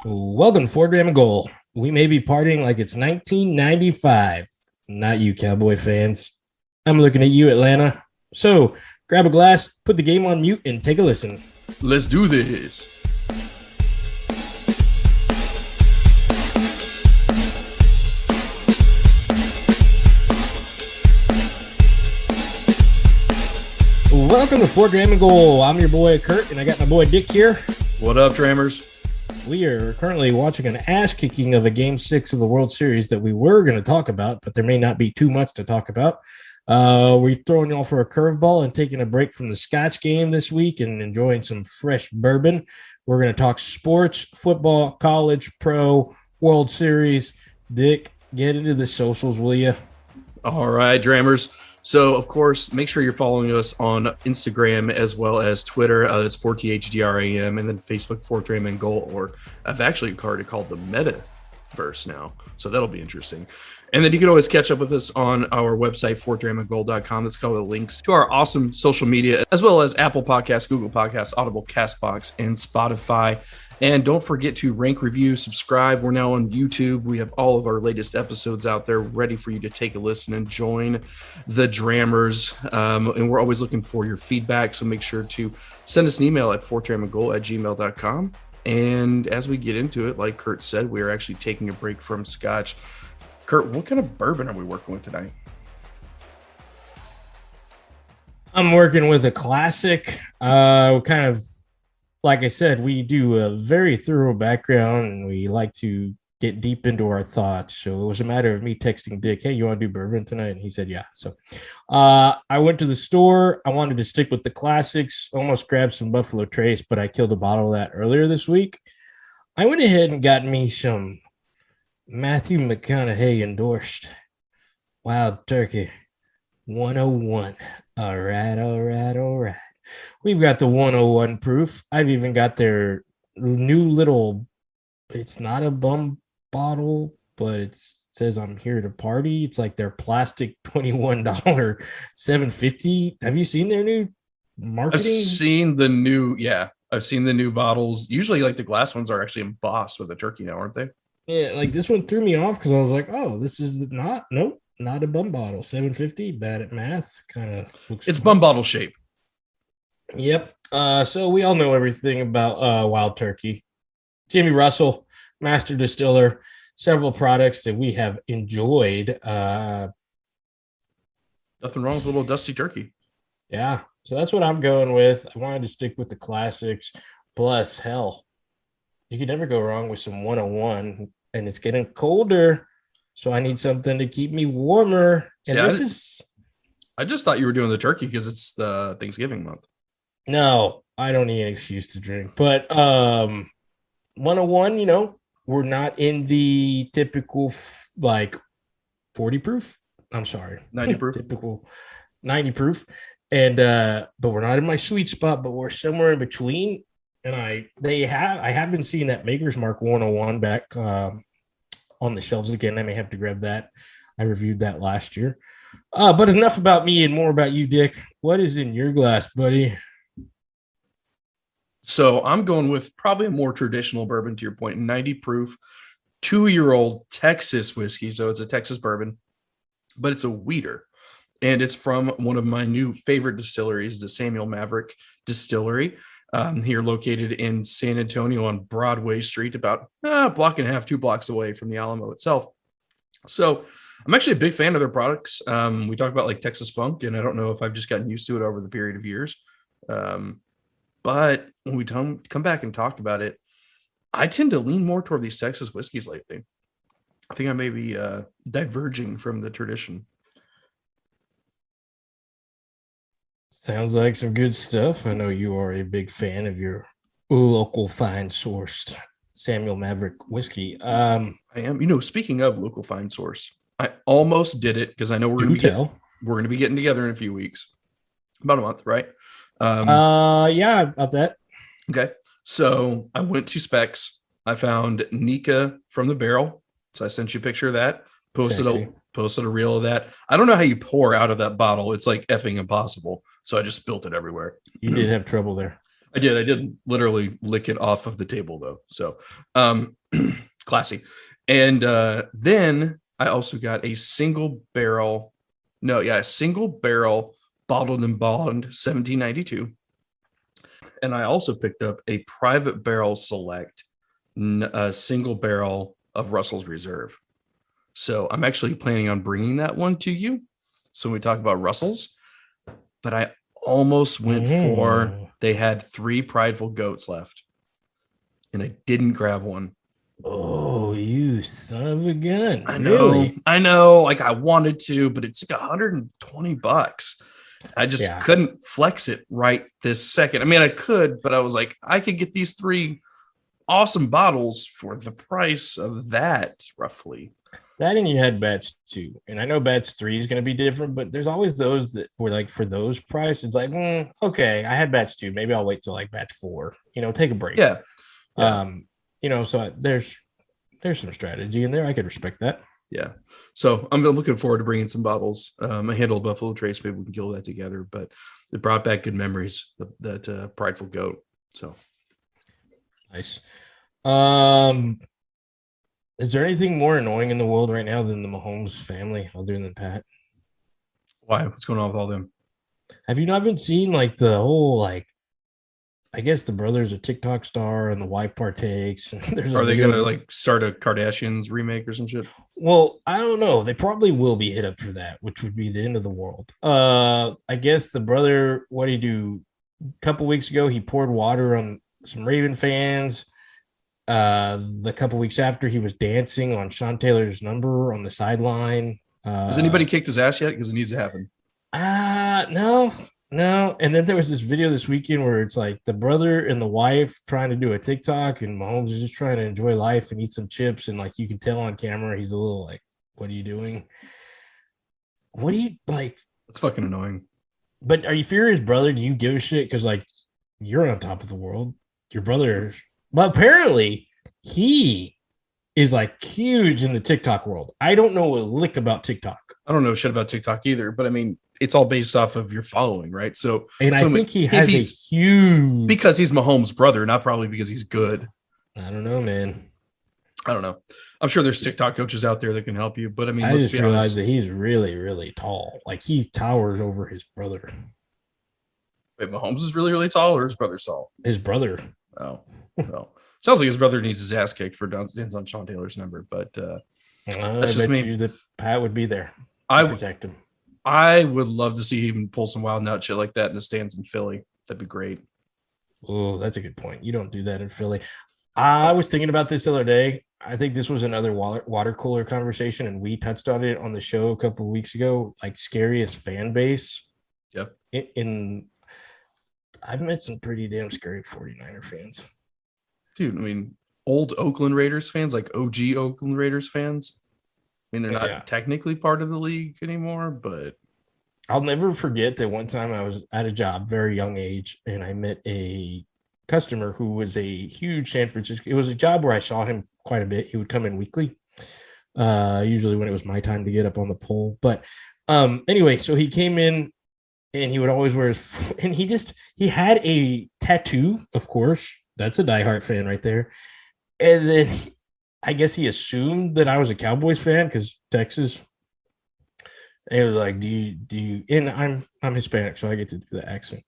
Welcome to Ford Ram and Goal. We may be partying like it's 1995. Not you, Cowboy fans. I'm looking at you, Atlanta. So grab a glass, put the game on mute, and take a listen. Let's do this. Welcome to Ford Ram and Goal. I'm your boy, Kurt, and I got my boy, Dick, here. What up, Drammers? We are currently watching an ass-kicking of a Game 6 of the World Series that we were going to talk about, but there may not be too much to talk about. We're throwing y'all for a curveball and taking a break from the Scotch game this week and enjoying some fresh bourbon. We're going to talk sports, football, college, pro, World Series. Dick, get into the socials, will you? All right, Drammers. So, of course, make sure you're following us on Instagram as well as Twitter. That's 4THDRAM, and then Facebook, Fort Dram and Goal, or I've actually heard it called the Metaverse now. So that'll be interesting. And then you can always catch up with us on our website, fortdramandgoal.com. That's got all the links to our awesome social media, as well as Apple Podcasts, Google Podcasts, Audible, CastBox, and Spotify. And don't forget to rank, review, subscribe. We're now on YouTube. We have all of our latest episodes out there ready for you to take a listen and join the Drammers. And we're always looking for your feedback. So make sure to send us an email at fortdramandgoal@gmail.com. And as we get into it, like Kurt said, we are actually taking a break from Scotch. Kurt, what kind of bourbon are we working with tonight? I'm working with a classic, kind of, like I said, we do a very thorough background and we like to get deep into our thoughts. So it was a matter of me texting Dick, hey, you want to do bourbon tonight? And he said, yeah. So I went to the store. I wanted to stick with the classics, almost grabbed some Buffalo Trace, but I killed a bottle of that earlier this week. I went ahead and got me some Matthew McConaughey endorsed Wild Turkey 101. All right. We've got the 101 proof. I've even got their new little, it's not a bum bottle, but it says I'm here to party. It's like their plastic $21 $7.50. Have you seen their new marketing? I've seen the new bottles. Usually like the glass ones are actually embossed with a turkey now, aren't they? Yeah, like this one threw me off because I was like, oh, this is not a bum bottle. $7.50, bad at math. Kind of looks. It's bum bottle shape. Yep. So we all know everything about Wild Turkey. Jimmy Russell, master distiller, several products that we have enjoyed. Nothing wrong with a little dusty turkey. Yeah. So that's what I'm going with. I wanted to stick with the classics. Plus, hell, you could never go wrong with some 101. And it's getting colder. So I need something to keep me warmer. And I just thought you were doing the turkey because it's the Thanksgiving month. No, I don't need an excuse to drink. But 101, we're not in the typical 40 proof. I'm sorry. 90 proof. Typical 90 proof. And but we're not in my sweet spot, but we're somewhere in between. And I have been seeing that Maker's Mark 101 back on the shelves again. I may have to grab that. I reviewed that last year. But enough about me and more about you, Dick. What is in your glass, buddy? So I'm going with probably a more traditional bourbon, to your point, 90 proof, 2-year-old Texas whiskey. So it's a Texas bourbon, but it's a wheater. And it's from one of my new favorite distilleries, the Samuel Maverick Distillery, here located in San Antonio on Broadway Street, about a block and a half, 2 blocks away from the Alamo itself. So I'm actually a big fan of their products. We talk about like Texas Funk, and I don't know if I've just gotten used to it over the period of years. But when we come back and talk about it, I tend to lean more toward these Texas whiskeys lately. I think I may be diverging from the tradition. Sounds like some good stuff. I know you are a big fan of your local fine sourced Samuel Maverick whiskey. I am. Speaking of local fine source, I almost did it because I know we're going to be getting together in a few weeks, about a month, right? Yeah, about that. Okay. So I went to Specs. I found Nika from the barrel. So I sent you a picture of that. Posted a reel of that. I don't know how you pour out of that bottle. It's like effing impossible. So I just spilt it everywhere. You did have trouble there. I did. I did literally lick it off of the table though. So um classy. And then I also got a single barrel, no, yeah, a single barrel bottled and bond 1792. And I also picked up a private barrel select, a single barrel of Russell's Reserve. So I'm actually planning on bringing that one to you. So when we talk about Russell's, but I almost went for, they had 3 prideful goats left and I didn't grab one. Oh, you son of a gun. I know, Really? I know, like I wanted to, but it's like $120. I just couldn't flex it right this second. I mean, I could, but I was like, I could get these 3 awesome bottles for the price of that, roughly. That and you had batch 2. And I know batch 3 is going to be different, but there's always those that were like for those prices. It's like, okay, I had batch 2. Maybe I'll wait till like batch 4, take a break. Yeah. So there's some strategy in there. I could respect that. Yeah. So I'm looking forward to bringing some bottles. I handled Buffalo Trace. Maybe we can kill that together, but it brought back good memories, that prideful goat. So nice. Is there anything more annoying in the world right now than the Mahomes family other than Pat? Why? What's going on with all them? Have you not been seeing like the whole I guess the brother's a TikTok star and the wife partakes. Are they gonna like start a Kardashians remake or some shit? Well, I don't know. They probably will be hit up for that, which would be the end of the world. I guess the brother, what did he do? A couple weeks ago, he poured water on some Raven fans. The couple weeks after, he was dancing on Sean Taylor's number on the sideline. Has anybody kicked his ass yet? Because it needs to happen. No. And then there was this video this weekend where it's like the brother and the wife trying to do a TikTok, and Mahomes is just trying to enjoy life and eat some chips. And like you can tell on camera, he's a little like, "What are you doing? What do you like?" It's fucking annoying. But are you fearing his brother? Do you give a shit? Because like you're on top of the world. Your brother, but apparently he is like huge in the TikTok world. I don't know a lick about TikTok. I don't know shit about TikTok either, but I mean, it's all based off of your following, right? So, and I think he has a huge, because he's Mahomes' brother, not probably because he's good. I don't know, man. I don't know. I'm sure there's TikTok coaches out there that can help you, but I mean, I just realized that he's really, really tall. Like he towers over his brother. Wait, Mahomes is really, really tall, or his brother's tall? His brother. Oh, well. Sounds like his brother needs his ass kicked for dancing on Sean Taylor's number, but that's just me. That Pat would be there to protect him. I would love to see him pull some wild nut shit like that in the stands in Philly. That'd be great. Oh, that's a good point. You don't do that in Philly. I was thinking about this the other day. I think this was another water cooler conversation, and we touched on it on the show a couple of weeks ago. Like scariest fan base. Yep. I've met some pretty damn scary 49er fans. Dude, I mean, old Oakland Raiders fans, like OG Oakland Raiders fans. I mean, they're not technically part of the league anymore, but I'll never forget that one time I was at a job, very young age, and I met a customer who was a huge San Francisco. It was a job where I saw him quite a bit. He would come in weekly, usually when it was my time to get up on the pole. But anyway, so he came in and he would always wear his, and he had a tattoo, of course. That's a diehard fan right there. And then I guess he assumed that I was a Cowboys fan because Texas. And he was like, do you, and I'm Hispanic, so I get to do the accent.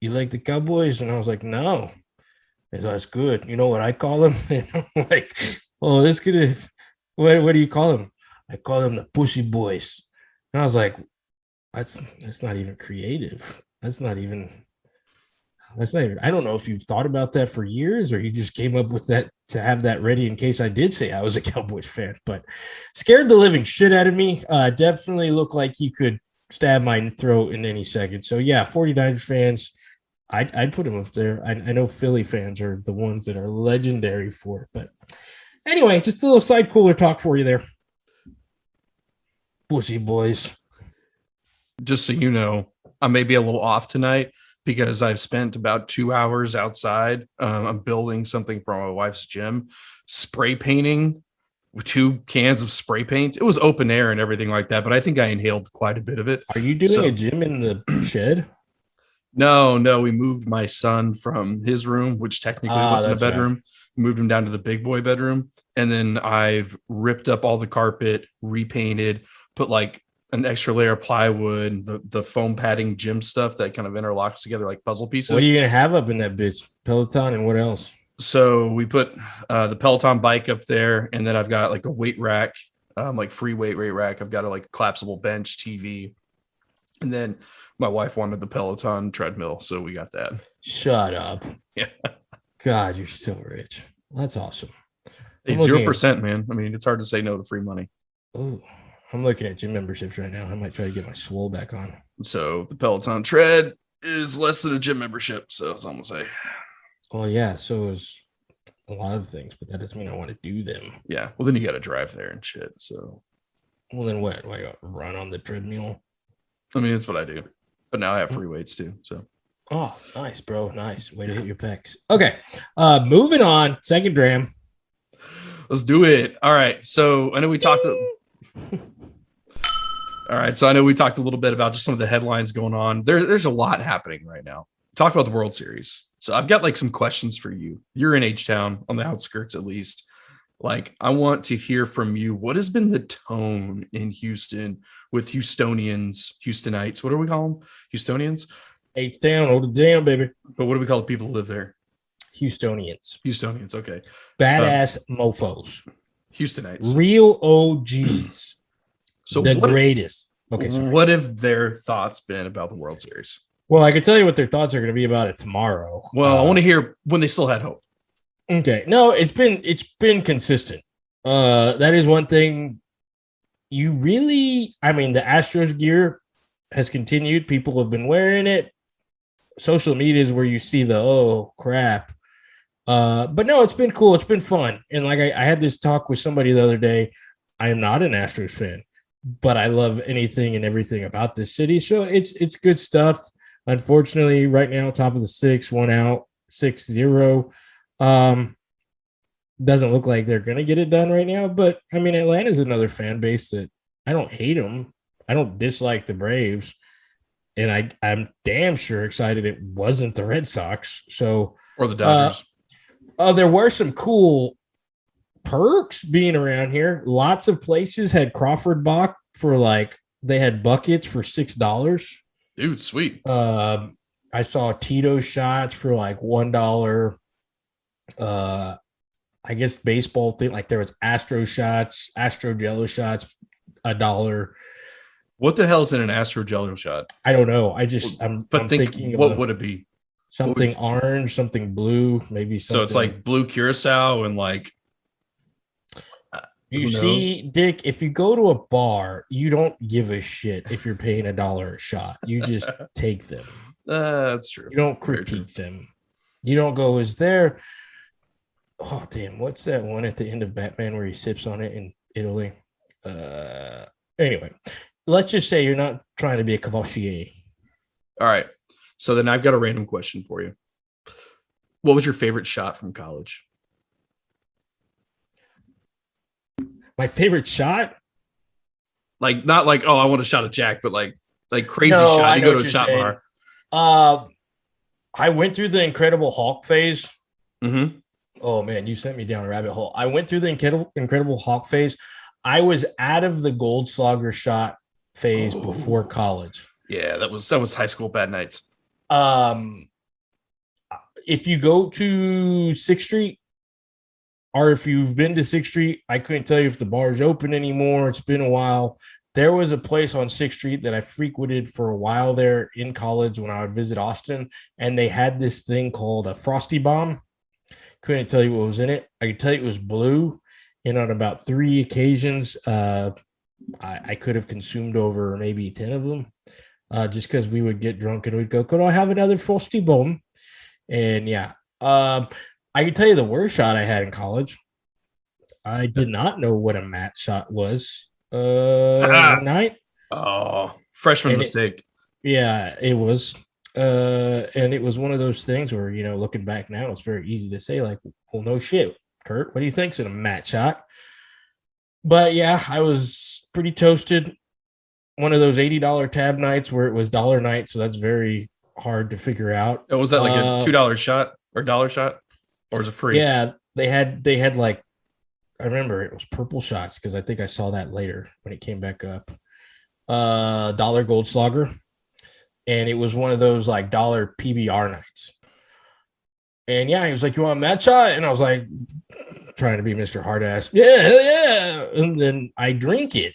You like the Cowboys? And I was like, no. And so that's good. You know what I call them? And I'm like, oh, this could, what do you call them? I call them the Pussy Boys. And I was like, that's not even creative. That's not even, I don't know if you've thought about that for years or you just came up with that to have that ready in case I did say I was a Cowboys fan, but scared the living shit out of me. Definitely looked like he could stab my throat in any second. So yeah, 49ers fans, I'd put him up there. I know Philly fans are the ones that are legendary for it, but anyway, just a little side cooler talk for you there. Pussy boys. Just so you know, I may be a little off tonight because I've spent about 2 hours outside. I'm building something for my wife's gym, spray painting with 2 cans of spray paint. It was open air and everything like that, but I think I inhaled quite a bit of it. Are you doing a gym in the shed? No, we moved my son from his room, which technically Ah, wasn't a that's right. bedroom, moved him down to the big boy bedroom. And then I've ripped up all the carpet, repainted, put like an extra layer of plywood, the foam padding gym stuff that kind of interlocks together like puzzle What are pieces. you gonna have up in that bitch? Peloton and what else? So we put the Peloton bike up there, and then I've got like a weight rack, like free weight rack. I've got a like collapsible bench, TV, and then my wife wanted the Peloton treadmill, so we got that. Shut up. Yeah. God, you're still rich. That's awesome. Hey, I'm looking at 0%, man. I mean, it's hard to say no to free money. oh, I'm looking at gym memberships right now. I might try to get my swole back on. So the Peloton tread is less than a gym membership. So that's all I'm gonna say. Well, yeah, so is a lot of things, but that doesn't mean I want to do them. Yeah. Well, then you got to drive there and shit. So, Well, then what? Do I gotta run on the treadmill? I mean, that's what I do. But now I have free weights too. So, Oh, nice, bro. Nice. Way to hit your pecs. Okay. Moving on. Second dram. let's do it. All right. So I know we talked. All right. So I know we talked a little bit about just some of the headlines going on. There's a lot happening right now. Talk about the World Series. So I've got like some questions for you. You're in H-Town, on the outskirts at least. Like, I want to hear from you. What has been the tone in Houston with Houstonians, Houstonites? What do we call them? Houstonians? H-Town, hold it down, baby. But what do we call the people who live there? Houstonians. Houstonians. Okay. Badass mofos. Houstonites. Real OGs. So the what, greatest. Okay, sorry. What have their thoughts been about the World Series? Well, I can tell you what their thoughts are going to be about it tomorrow. Well, I want to hear when they still had hope. Okay. No, it's been consistent. That is one thing you really, I mean, the Astros gear has continued. People have been wearing it. Social media is where you see the, oh crap. But no, it's been cool. It's been fun. And like I had this talk with somebody the other day. I am not an Astros fan, but I love anything and everything about this city. So it's good stuff. Unfortunately, right now, top of the six, 1 out, 6-0. Doesn't look like they're going to get it done right now. But, I mean, Atlanta's another fan base that I don't hate them. I don't dislike the Braves. And I'm damn sure excited it wasn't the Red Sox. So, or the Dodgers. There were some cool perks being around here. Lots of places had Crawford Bach for like, they had buckets for $6. Dude, sweet. I saw Tito shots for like $1. I guess baseball thing, like there was Astro shots, Astro Jello shots, $1. What the hell is in an Astro Jello shot? I don't know. I'm thinking, what would it be? Something orange, something blue, maybe something. So it's like blue curacao and like. You see, Dick, if you go to a bar, you don't give a shit if you're paying $1 a shot. You just take them. That's true. You don't critique them. You don't go, is there? Oh, damn. What's that one at the end of Batman where he sips on it in Italy? Anyway, let's just say you're not trying to be a Cavassier. All right. So then I've got a random question for you. What was your favorite shot from college? My favorite shot? Like, not like, oh, I want a shot of Jack, but like crazy shot. You go to a shot bar. I went through the Incredible Hulk phase. Mm-hmm. Oh, man, you sent me down a rabbit hole. I went through the Incredible Hulk phase. I was out of the Gold Slugger shot phase before college. Yeah, that was high school bad nights. If you go to 6th Street, or if you've been to 6th Street, I couldn't tell you if the bar's open anymore. It's been a while. There was a place on 6th Street that I frequented for a while there in college when I would visit Austin, and they had this thing called a Frosty Bomb. Couldn't tell you what was in it. I could tell you it was blue, and on about 3 occasions, I could have consumed over maybe 10 of them, just because we would get drunk and we'd go, could I have another Frosty Bomb? And yeah, I can tell you the worst shot I had in college. I did not know what a mat shot was one night. Oh, freshman mistake. It was. And it was one of those things where, you know, looking back now, it's very easy to say, like, well, no shit, Kurt, what do you think's in a mat shot? But yeah, I was pretty toasted. One of those $80 tab nights where it was dollar night, so that's very hard to figure out. Oh, was that like a $2 shot or dollar shot, or was it free? Yeah, they had like, I remember it was purple shots because I think I saw that later when it came back up. Dollar Gold Slugger, and it was one of those like dollar PBR nights. And yeah, he was like, "You want a match shot?" And I was like, trying to be Mr. Hardass. Yeah, hell yeah. And then I drink it.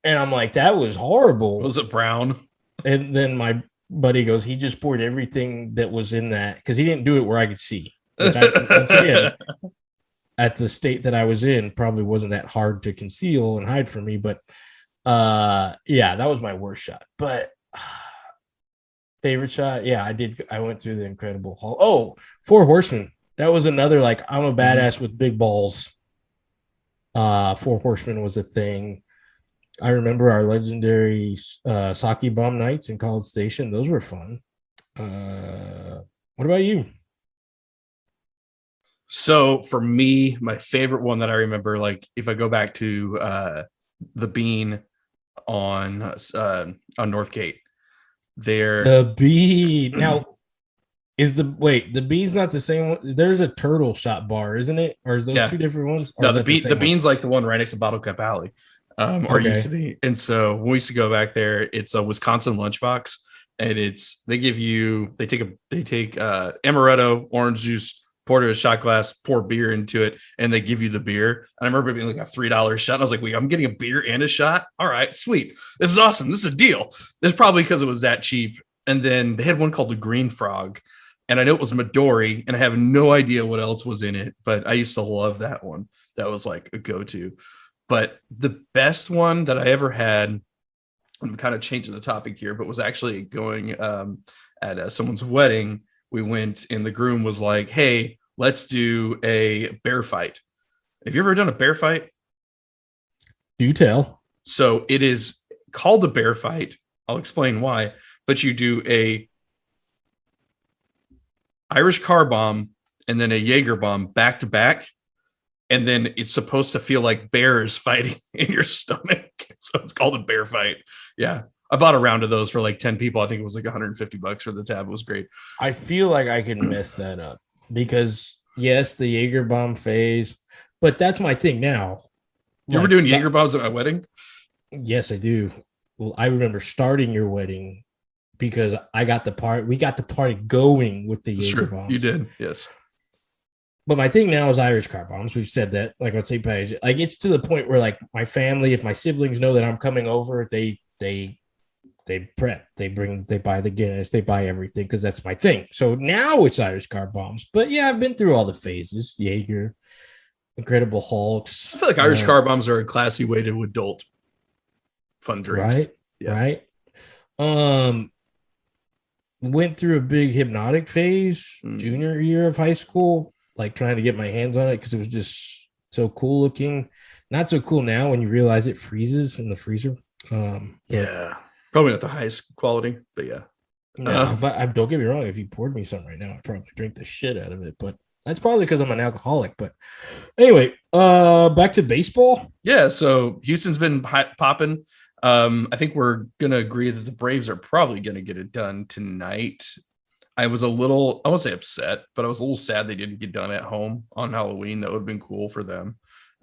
And I'm like, that was horrible. Was it brown? And then my buddy goes, he just poured everything that was in that because he didn't do it where I could see. Which once again, at the state that I was in, probably wasn't that hard to conceal and hide from me. But yeah, that was my worst shot. But favorite shot, yeah, I went through the Incredible Hulk. Oh, Four Horsemen. That was another like I'm a badass with big balls. Four Horsemen was a thing. I remember our legendary sake bomb nights in College Station. Those were fun. What about you? So for me, my favorite one that I remember, like if I go back to the Bean on Northgate, there. The bee. Now, is the bee's not the same one? There's a turtle shot bar, isn't it? Or is those Yeah. two different ones? Or No, is that the same one? Bean's like the one right next to Bottle Cap Alley, or used to be. And so when we used to go back there, it's a Wisconsin lunchbox, and they take amaretto, orange juice, pour it in a shot glass, pour beer into it, and they give you the beer. And I remember it being like a $3 shot. And I was like, wait, I'm getting a beer and a shot. All right, sweet. This is awesome. This is a deal. It's probably because it was that cheap. And then they had one called the Green Frog. And I know it was Midori, and I have no idea what else was in it, but I used to love that one. That was like a go-to. But the best one that I ever had, I'm kind of changing the topic here, but was actually going at someone's wedding. We went, and the groom was like, hey, let's do a bear fight. Have you ever done a bear fight? Do tell. So it is called a bear fight. I'll explain why. But you do a Irish car bomb and then a Jaeger bomb back to back. And then it's supposed to feel like bears fighting in your stomach. So it's called a bear fight. Yeah. I bought a round of those for like 10 people. I think it was like $150 for the tab. It was great. I feel like I can mess that up because yes, the Jaeger bomb phase, but that's my thing now. You were doing Jaeger bombs at my wedding? Yes, I do. Well, I remember starting your wedding because we got the party going with the Jaeger bombs. You did, yes. But my thing now is Irish car bombs. We've said that, like on St. Patrick's. Like it's to the point where, like, my family, if my siblings know that I'm coming over, they prep, they buy the Guinness, they buy everything because that's my thing. So now it's Irish car bombs. But yeah, I've been through all the phases. Jaeger, Incredible Hulks. I feel like Irish car bombs are a classy way to adult fun drinks. Right. Yeah. Right. Went through a big hypnotic phase junior year of high school, like trying to get my hands on it because it was just so cool looking. Not so cool now when you realize it freezes in the freezer. Yeah, probably not the highest quality, but yeah. No, but don't get me wrong. If you poured me some right now, I'd probably drink the shit out of it. But that's probably because I'm an alcoholic. But anyway, back to baseball. Yeah, so Houston's been popping. I think we're gonna agree that the Braves are probably gonna get it done tonight. I was a little, I won't say upset, but I was a little sad they didn't get done at home on Halloween. That would have been cool for them.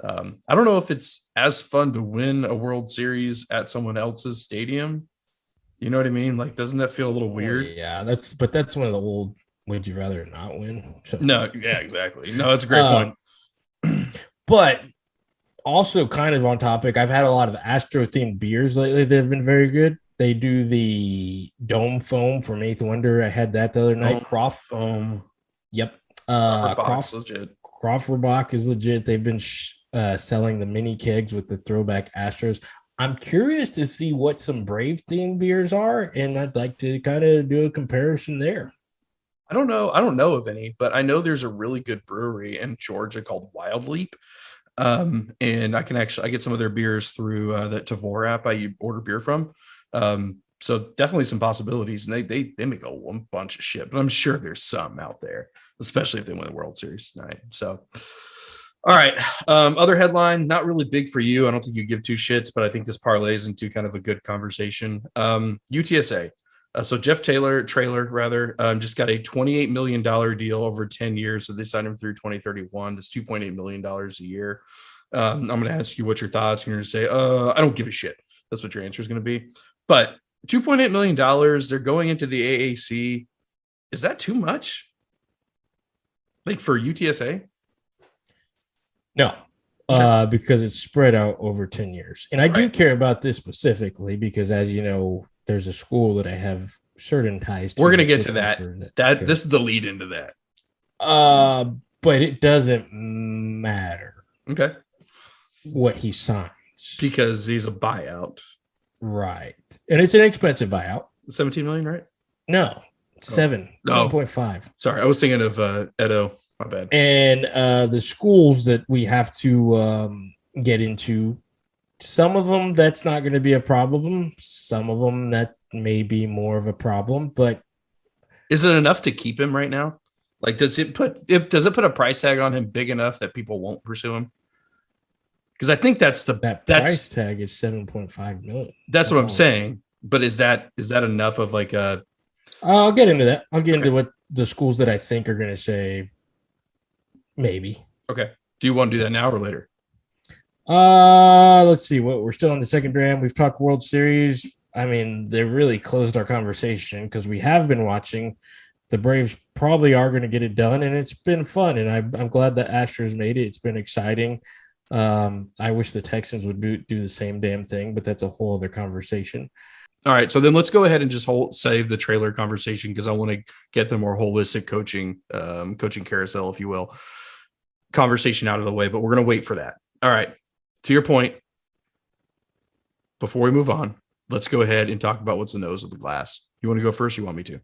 I don't know if it's as fun to win a World Series at someone else's stadium. You know what I mean? Like, doesn't that feel a little weird? Yeah, that's one of the old would you rather not win? So. No, yeah, exactly. No, that's a great point. But also kind of on topic, I've had a lot of Astro themed beers lately that have been very good. They do the Dome Foam from Eighth Wonder. I had that the other night. Croft Foam. Yep. Crawford is legit. They've been selling the mini kegs with the throwback Astros. I'm curious to see what some Brave themed beers are, and I'd like to kind of do a comparison there. I don't know of any, but I know there's a really good brewery in Georgia called Wild Leap. And I get some of their beers through that Tavor app I order beer from. So definitely some possibilities, and they make a bunch of shit, but I'm sure there's some out there, especially if they win the World Series tonight. So, all right. Other headline, not really big for you. I don't think you give two shits, but I think this parlays into kind of a good conversation. UTSA. So Jeff Trailer rather, just got a $28 million deal over 10 years. So they signed him through 2031. That's $2.8 million a year. I'm going to ask you what your thoughts. You're going to say, I don't give a shit. That's what your answer is going to be. But $2.8 million, they're going into the AAC. Is that too much? Like for UTSA? No, because it's spread out over 10 years. And I do care about this specifically because, as you know, there's a school that I have certain ties to. We're going to get to that. This is the lead into that. But it doesn't matter. Okay. What he signs. Because he's a buyout. Right. And it's an expensive buyout. 17 million, right? No. 7.5. Sorry, I was thinking of Edo. My bad. And the schools that we have to get into, some of them that's not going to be a problem. Some of them that may be more of a problem. But is it enough to keep him right now? Like, does it put a price tag on him big enough that people won't pursue him? Because I think that's price tag is 7.5 million. That's what I'm saying. But is that enough of like a? I'll get into that. I'll get into what the schools that I think are going to say. Maybe. Okay. Do you want to do that now or later? Let's see. We're still on the second round. We've talked World Series. I mean, they really closed our conversation because we have been watching. The Braves probably are going to get it done, and it's been fun. And I'm glad that Astros made it. It's been exciting. I wish the Texans would do the same damn thing, but that's a whole other conversation. All right, so then let's go ahead and just save the trailer conversation because I want to get the more holistic coaching carousel, if you will, conversation out of the way. But we're going to wait for that. All right, to your point, before we move on, let's go ahead and talk about what's the nose of the glass. You want to go first? Or you want me to?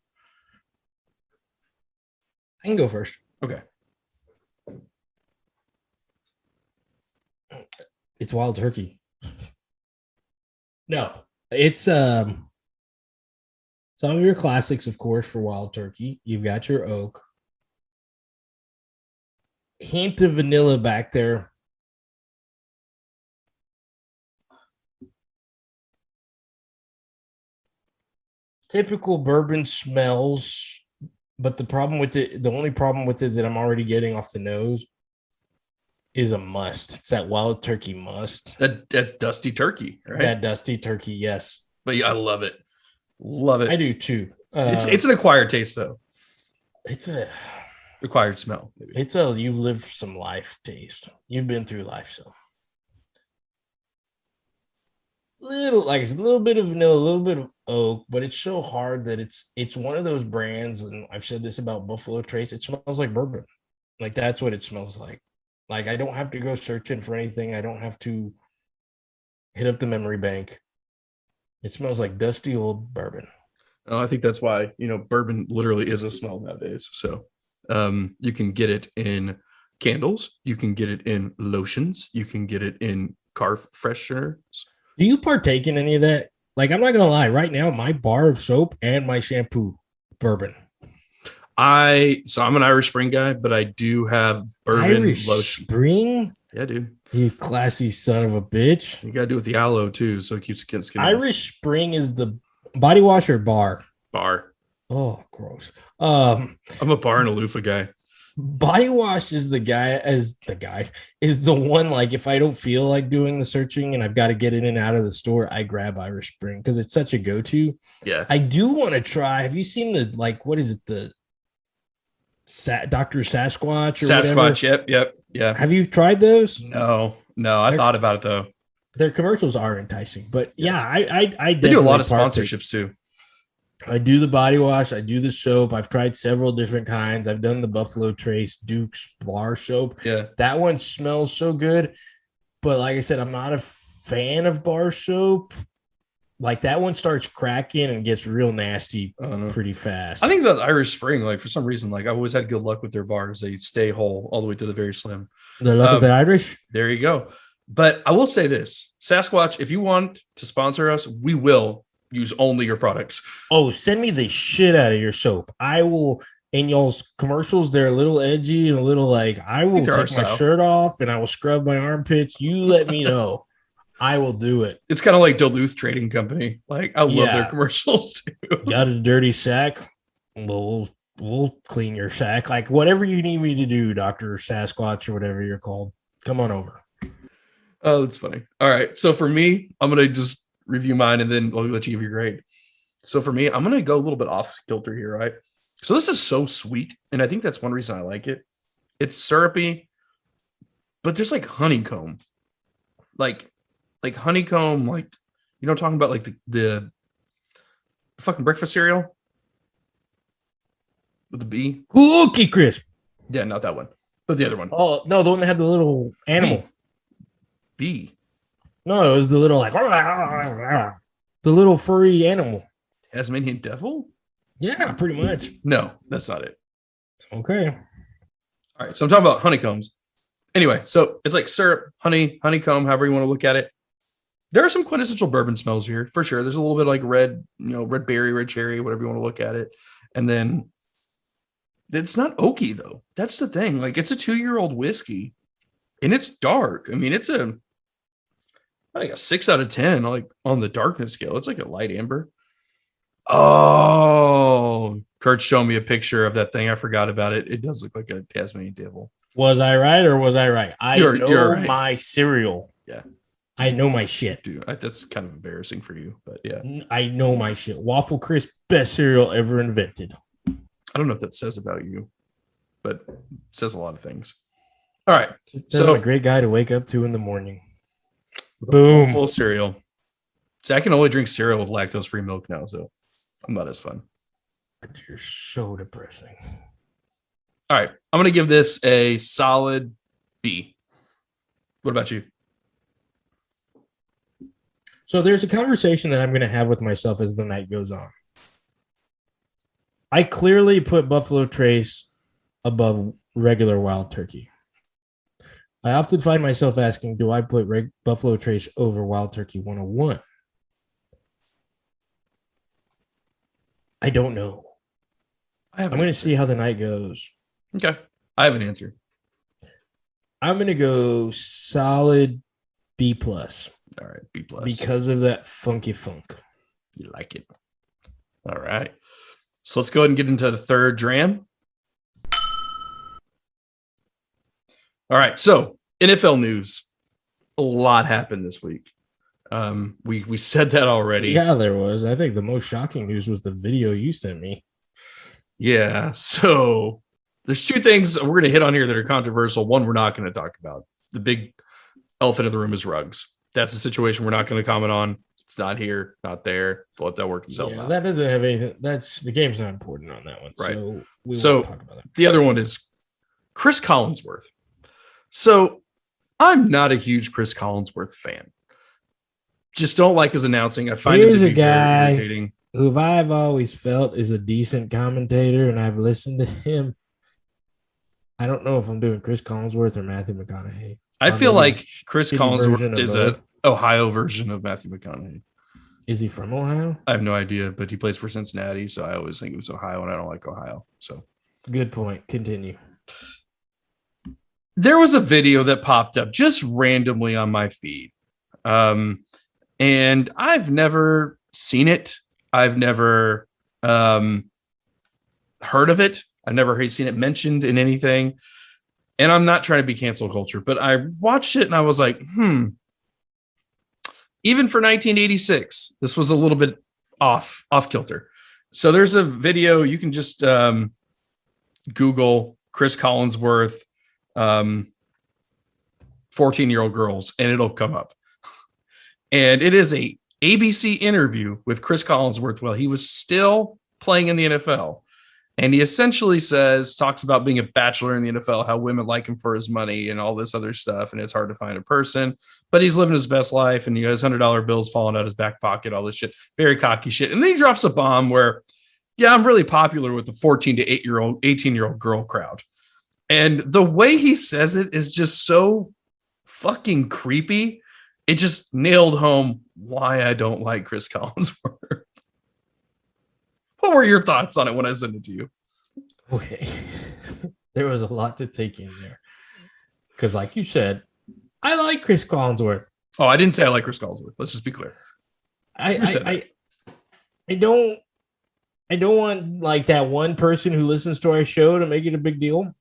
I can go first. Okay. It's Wild Turkey. No, it's some of your classics, of course, for Wild Turkey. You've got your oak. Hint of vanilla back there. Typical bourbon smells, but the only problem with it that I'm already getting off the nose is a must. It's that Wild Turkey must. That's dusty turkey, right? That dusty turkey, yes. But yeah, I love it. Love it. I do too. It's an acquired taste, though. It's a acquired smell. Maybe. It's a you've lived some life taste. You've been through life, so a little bit of vanilla, a little bit of oak, but it's so hard that it's one of those brands, and I've said this about Buffalo Trace. It smells like bourbon. Like that's what it smells like. Like I don't have to go searching for anything. I don't have to hit up the memory bank. It smells like dusty old bourbon. Oh, I think that's why, bourbon literally is a smell nowadays. So you can get it in candles. You can get it in lotions. You can get it in car fresheners. Do you partake in any of that? Like, I'm not going to lie. Right now, my bar of soap and my shampoo, bourbon. I'm an Irish Spring guy, but I do have bourbon Irish lotion. Spring? Yeah, dude. You classy son of a bitch. You got to do it with the aloe, too, so it keeps skin. Irish Spring is the body wash or bar? Bar. Oh, gross. I'm a bar and a loofah guy. Body wash is the one, like, if I don't feel like doing the searching and I've got to get in and out of the store, I grab Irish Spring because it's such a go-to. Yeah. I do want to try. Have you seen what is it? The Dr. Sasquatch or Sasquatch, whatever? yep. Yeah. Have you tried those? No. I thought about it though. Their commercials are enticing, but yes. Yeah, I they do a lot of sponsorships too. I do the body wash. I do the soap. I've tried several different kinds. I've done the Buffalo Trace Duke's bar soap. Yeah. That one smells so good. But like I said, I'm not a fan of bar soap. Like that one starts cracking and gets real nasty pretty fast. I think the Irish Spring, like for some reason, like I've always had good luck with their bars. They stay whole all the way to the very slim. The luck of the Irish? There you go. But I will say this, Sasquatch, if you want to sponsor us, we will use only your products. Oh, send me the shit out of your soap. I will. In y'all's commercials, they're a little edgy and a little like, I will take my shirt off and I will scrub my armpits. You let me know. I will do it. It's kind of like Duluth Trading Company. Like, I love their Yeah. commercials too. Got a dirty sack? We'll clean your sack. Like whatever you need me to do, Dr. Sasquatch or whatever you're called. Come on over. Oh, that's funny. All right. So for me, I'm going to just review mine and then I'll let you give your grade. So for me, I'm going to go a little bit off kilter here, right? So this is so sweet. And I think that's one reason I like it. It's syrupy, but there's like honeycomb. Like honeycomb, like, you know what I'm talking about? Like the fucking breakfast cereal with the bee. Cookie Crisp. Yeah, not that one, but the other one. Oh, no, the one that had the little animal. Bee. No, it was the little like the little furry animal. Tasmanian devil? Yeah, pretty much. No, that's not it. Okay. All right, so I'm talking about honeycombs. Anyway, so it's like syrup, honey, honeycomb, however you want to look at it. There are some quintessential bourbon smells here, for sure. There's a little bit like red, red berry, red cherry, whatever you want to look at it. And then it's not oaky, though. That's the thing. Like, it's a 2-year-old whiskey, and it's dark. I mean, it's like a 6 out of 10, like on the darkness scale. It's like a light amber. Oh, Kurt's showing me a picture of that thing. I forgot about it. It does look like a Tasmanian devil. Was I right or was I right? You're right. My cereal. Yeah. I know my shit. Dude, that's kind of embarrassing for you, but yeah. I know my shit. Waffle Crisp, best cereal ever invented. I don't know if that says about you, but it says a lot of things. All right. So I'm a great guy to wake up to in the morning. Boom. Full cereal. See, I can only drink cereal with lactose-free milk now, so I'm not as fun. You're so depressing. All right. I'm going to give this a solid B. What about you? So there's a conversation that I'm going to have with myself as the night goes on. I clearly put Buffalo Trace above regular Wild Turkey. I often find myself asking, do I put Buffalo Trace over Wild Turkey 101? I don't know. I'm going to see how the night goes. Okay. I have an answer. I'm going to go solid B+. All right, B+. Because of that funky funk. You like it. All right. So let's go ahead and get into the third dram. All right. So NFL news. A lot happened this week. We said that already. Yeah, there was. I think the most shocking news was the video you sent me. Yeah. So there's two things we're going to hit on here that are controversial. One, we're not going to talk about. The big elephant in the room is Ruggs. That's a situation we're not going to comment on. It's not here, not there. Let that work itself out. That doesn't have anything. The game's not important on that one. Right. So we won't talk about that. The other one is Chris Collinsworth. So I'm not a huge Chris Collinsworth fan. Just don't like his announcing. I find him to be very irritating. Who I've always felt is a decent commentator, and I've listened to him. I don't know if I'm doing Chris Collinsworth or Matthew McConaughey. I feel like Chris Collinsworth is an Ohio version of Matthew McConaughey. Is he from Ohio? I have no idea, but he plays for Cincinnati, so I always think it was Ohio, and I don't like Ohio. So, good point. Continue. There was a video that popped up just randomly on my feed, and I've never seen it. I've never heard of it. I've never seen it mentioned in anything. And I'm not trying to be cancel culture, but I watched it and I was like, even for 1986, this was a little bit off kilter. So there's a video. You can just Google Chris Collinsworth 14-year-old girls, and it'll come up. And it is a ABC interview with Chris Collinsworth while he was still playing in the NFL. And he essentially talks about being a bachelor in the NFL, how women like him for his money and all this other stuff. And it's hard to find a person, but he's living his best life. And he has $100 bills falling out his back pocket, all this shit, very cocky shit. And then he drops a bomb where, yeah, I'm really popular with the 14 to 18-year-old girl crowd. And the way he says it is just so fucking creepy. It just nailed home why I don't like Chris Collinsworth. What were your thoughts on it when I sent it to you? Okay. There was a lot to take in there. Because like you said, I like Chris Collinsworth. Oh, I didn't say I like Chris Collinsworth. Let's just be clear. I Who said I that? I don't I don't want like that one person who listens to our show to make it a big deal.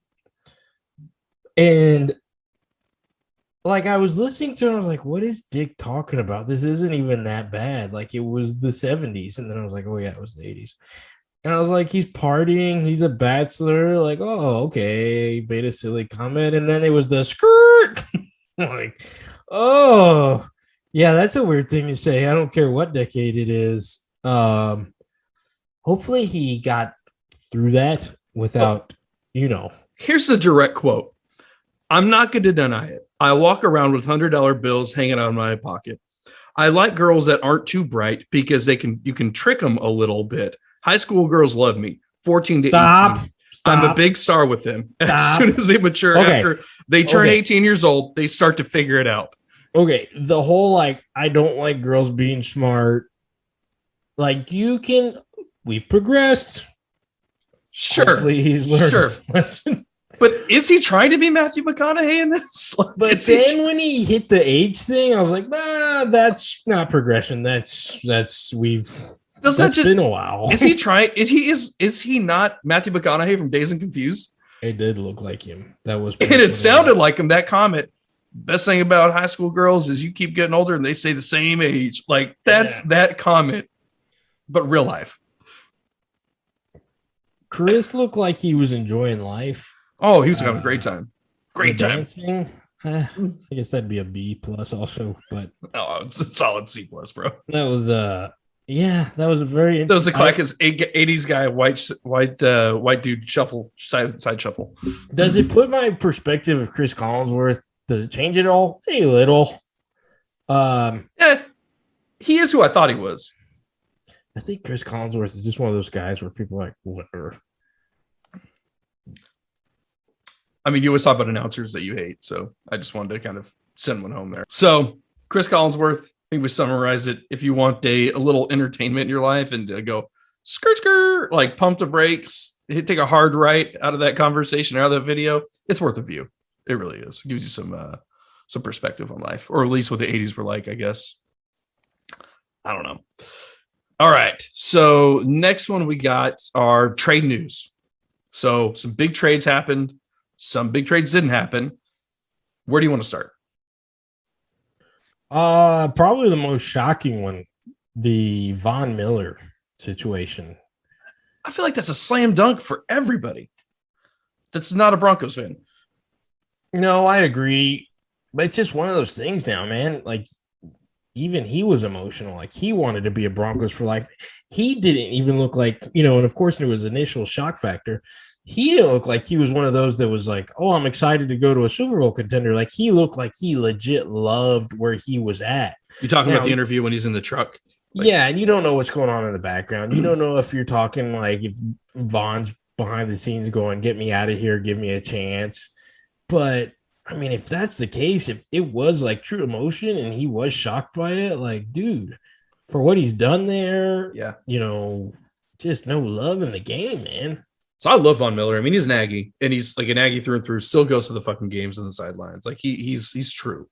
And like I was listening to it, I was like, what is Dick talking about? This isn't even that bad. Like it was the 70s. And then I was like, oh yeah, it was the 80s. And I was like, he's partying, he's a bachelor. Like, oh, okay, made a silly comment. And then it was the skirt. Like, oh, yeah, that's a weird thing to say. I don't care what decade it is. Hopefully he got through that Oh, without, you know. here's the direct quote. I'm not going to deny it. I walk around with $100 bills hanging out of my pocket. I like girls that aren't too bright because you can trick them a little bit. High school girls love me. 14 to Stop. 18. I'm a Stop. big star with them. As Stop. soon as they mature, Okay. after they turn Okay. 18 years old, they start to figure it out. Okay. The whole like, I don't like girls being smart. Like, we've progressed. Sure. Hopefully he's learned Sure. his lesson. But is he trying to be Matthew McConaughey in this? Like, But then when he hit the age thing, I was like, nah, that's not progression. That's been a while. Is he trying? Is he not Matthew McConaughey from Dazed and Confused? It did look like him. That was, And it sounded like him. That comment. Best thing about high school girls is you keep getting older and they say the same age. Like that's that comment, but real life. Chris looked like he was enjoying life. Oh, he was having a great time. Great time. Dancing. I guess that'd be a B plus also, but it's a solid C plus, bro. that was yeah, that was a very That was a classic 80s guy, white dude shuffle side shuffle. Does it put my perspective of Chris Collinsworth? Does it change it all? A little. He is who I thought he was. I think Chris Collinsworth is just one of those guys where people are like, whatever. I mean, you always talk about announcers that you hate, so I just wanted to kind of send one home there. So, Chris Collinsworth, I think we summarize it. If you want a little entertainment in your life and go skirt, skirt, like pump the brakes, take a hard right out of that conversation, out of that video, it's worth a view. It really is. It gives you some perspective on life, or at least what the 80s were like, I guess. I don't know. All right. So next one we got our trade news. So some big trades happened. Some big trades didn't happen. Where do you want to start? Probably the most shocking one, the Von Miller situation. I feel like that's a slam dunk for everybody that's not a Broncos fan. No, I agree. But it's just one of those things now, man. Like, even he was emotional. Like, he wanted to be a Broncos for life. He didn't even look like, and of course, there was initial shock factor. He didn't look like he was one of those that was like, oh, I'm excited to go to a Super Bowl contender. Like, he looked like he legit loved where he was at. You're talking about the interview when he's in the truck? Yeah, and you don't know what's going on in the background. You don't know if you're talking like if Von's behind the scenes going, get me out of here, give me a chance. But I mean, if that's the case, if it was like true emotion and he was shocked by it, like, dude, for what he's done there, yeah, just no love in the game, man. So I love Von Miller. I mean, he's an Aggie, and he's like an Aggie through and through. Still goes to the fucking games on the sidelines. Like he's true.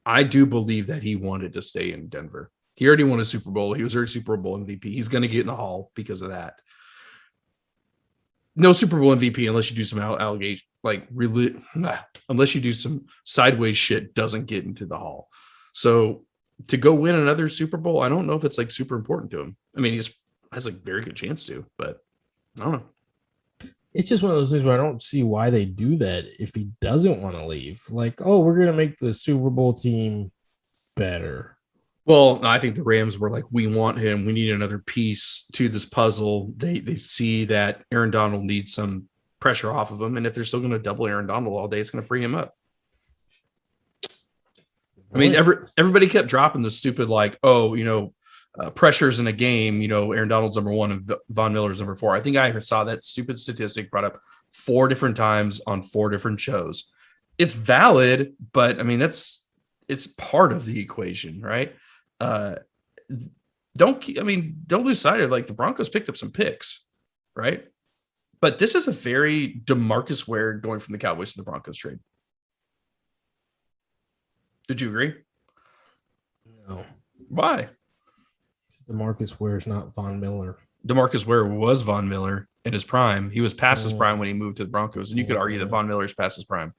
I do believe that he wanted to stay in Denver. He already won a Super Bowl. He was already Super Bowl MVP. He's going to get in the Hall because of that. No Super Bowl MVP unless you do some allegation, unless you do some sideways shit, doesn't get into the Hall. So to go win another Super Bowl, I don't know if it's like super important to him. I mean, has a very good chance to, but I don't know. It's just one of those things where I don't see why they do that if he doesn't want to leave. Like, oh, we're going to make the Super Bowl team better. Well, I think the Rams were like, we want him. We need another piece to this puzzle. They see that Aaron Donald needs some pressure off of him. And if they're still going to double Aaron Donald all day, it's going to free him up. I mean, everybody kept dropping the stupid, like, pressures in a game, Aaron Donald's number 1 and Von Miller's number 4. I think I saw that stupid statistic brought up 4 different times on 4 different shows. It's valid, but I mean, it's part of the equation, right? Don't lose sight of like the Broncos picked up some picks, right? But this is a very DeMarcus Ware going from the Cowboys to the Broncos trade. Did you agree? No, Why? DeMarcus Ware's not Von Miller. DeMarcus Ware was Von Miller in his prime. He was past his prime when he Mm, moved to the Broncos, and you could argue that Von Miller's past his prime.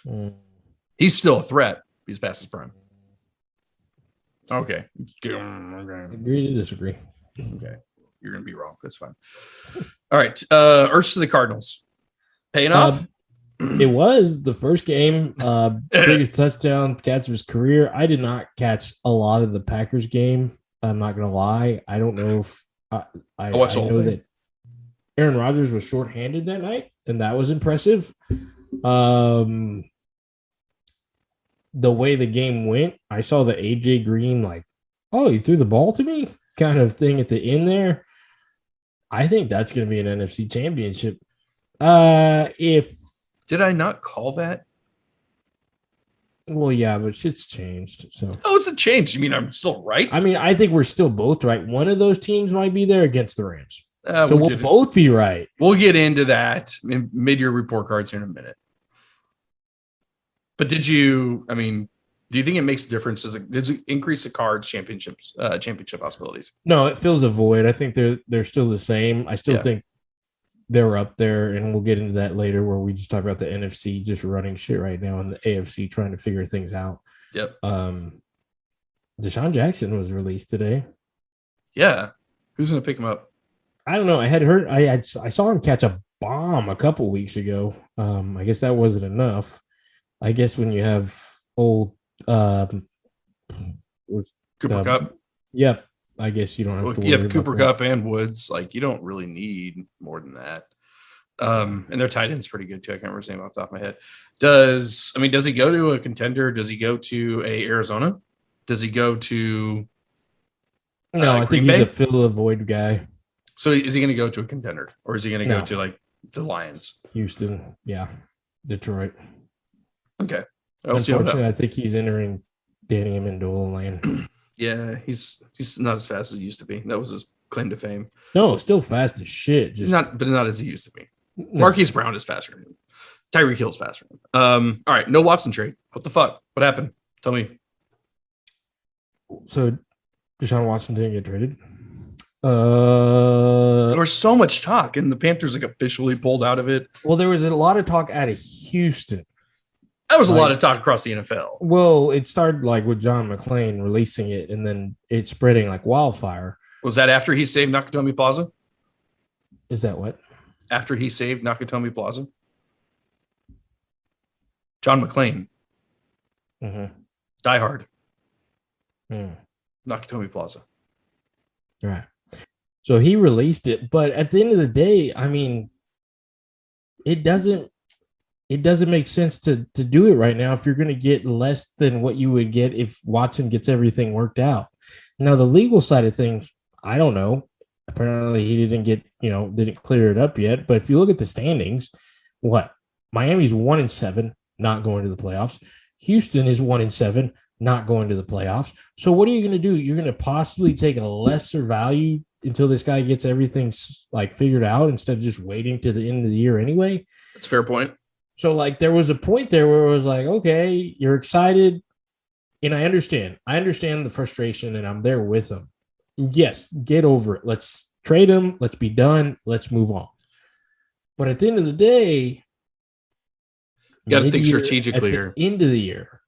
mm. He's still a threat. He's past his prime. Okay. Agree to disagree. Okay. You're going to be wrong. That's fine. All right. Earths to the Cardinals. Paying off? It was the first game, biggest touchdown catch of his career. I did not catch a lot of the Packers game. I'm not going to lie. I don't know if I know that Aaron Rodgers was shorthanded that night, and that was impressive. The way the game went, I saw the AJ Green, like, oh, you threw the ball to me kind of thing at the end there. I think that's going to be an NFC championship. If Did I not call that? Well, yeah, but shit's changed. So Oh, it's a change. You mean I'm still right? I mean, I think we're still both right. One of those teams might be there against the Rams. So we'll get both be right. We'll get into that in mid-year report cards here in a minute. But do you think it makes a difference? Does it increase the cards championship possibilities? No, it fills a void. I think they're still the same. I still think they're up there, and we'll get into that later where we just talk about the NFC just running shit right now and the AFC trying to figure things out. Yep. Deshaun Jackson was released today. Yeah. Who's going to pick him up? I don't know. I had heard I saw him catch a bomb a couple weeks ago. I guess that wasn't enough. I guess when you have old Cooper Kupp. Yep. I guess you don't have to worry. You have Cooper Kupp and Woods. Like, you don't really need more than that. And their tight end's pretty good too. I can't remember his name off the top of my head. Does he go to a contender? Does he go to a Arizona? Does he go to No, I think he's a fill the void guy. So is he going to go to a contender, or is he going to go to like the Lions? Houston, yeah. Detroit. Okay. Unfortunately, I think he's entering Danny Amendola lane. Yeah, he's not as fast as he used to be. That was his claim to fame. No, still fast as shit. But not as he used to be. No. Marquise Brown is faster than him. Tyreek Hill's faster than him. All right, no Watson trade. What the fuck? What happened? Tell me. So Deshaun Watson didn't get traded. There was so much talk, and the Panthers like officially pulled out of it. Well, there was a lot of talk out of Houston. That was a lot of talk across the NFL. Well, it started like with John McClain releasing it, and then it's spreading like wildfire. Was that after he saved Nakatomi Plaza? Is that what? After he saved Nakatomi Plaza? John McClain. Mm-hmm. Die Hard. Mm. Nakatomi Plaza. All right. So he released it, but at the end of the day, I mean, it doesn't make sense to do it right now if you're going to get less than what you would get if Watson gets everything worked out. Now, the legal side of things, I don't know. Apparently, he didn't clear it up yet. But if you look at the standings, what? Miami's 1-7, not going to the playoffs. Houston is 1-7, not going to the playoffs. So what are you going to do? You're going to possibly take a lesser value until this guy gets everything like figured out instead of just waiting to the end of the year anyway. That's a fair point. So like there was a point there where it was like, okay, you're excited. And I understand the frustration and I'm there with them. Yes, get over it. Let's trade him. Let's be done. Let's move on. But at the end of the day, you got to think strategically here. At the end of the year,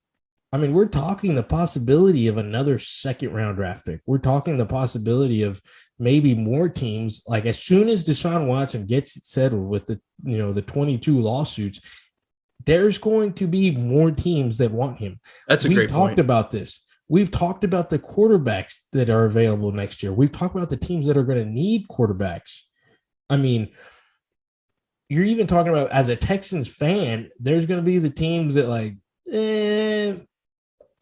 I mean, we're talking the possibility of another second-round draft pick. We're talking the possibility of maybe more teams. Like as soon as Deshaun Watson gets it settled with the 22 lawsuits, there's going to be more teams that want him. That's a great point. We've talked about this. We've talked about the quarterbacks that are available next year. We've talked about the teams that are going to need quarterbacks. I mean, you're even talking about as a Texans fan, there's going to be the teams that like,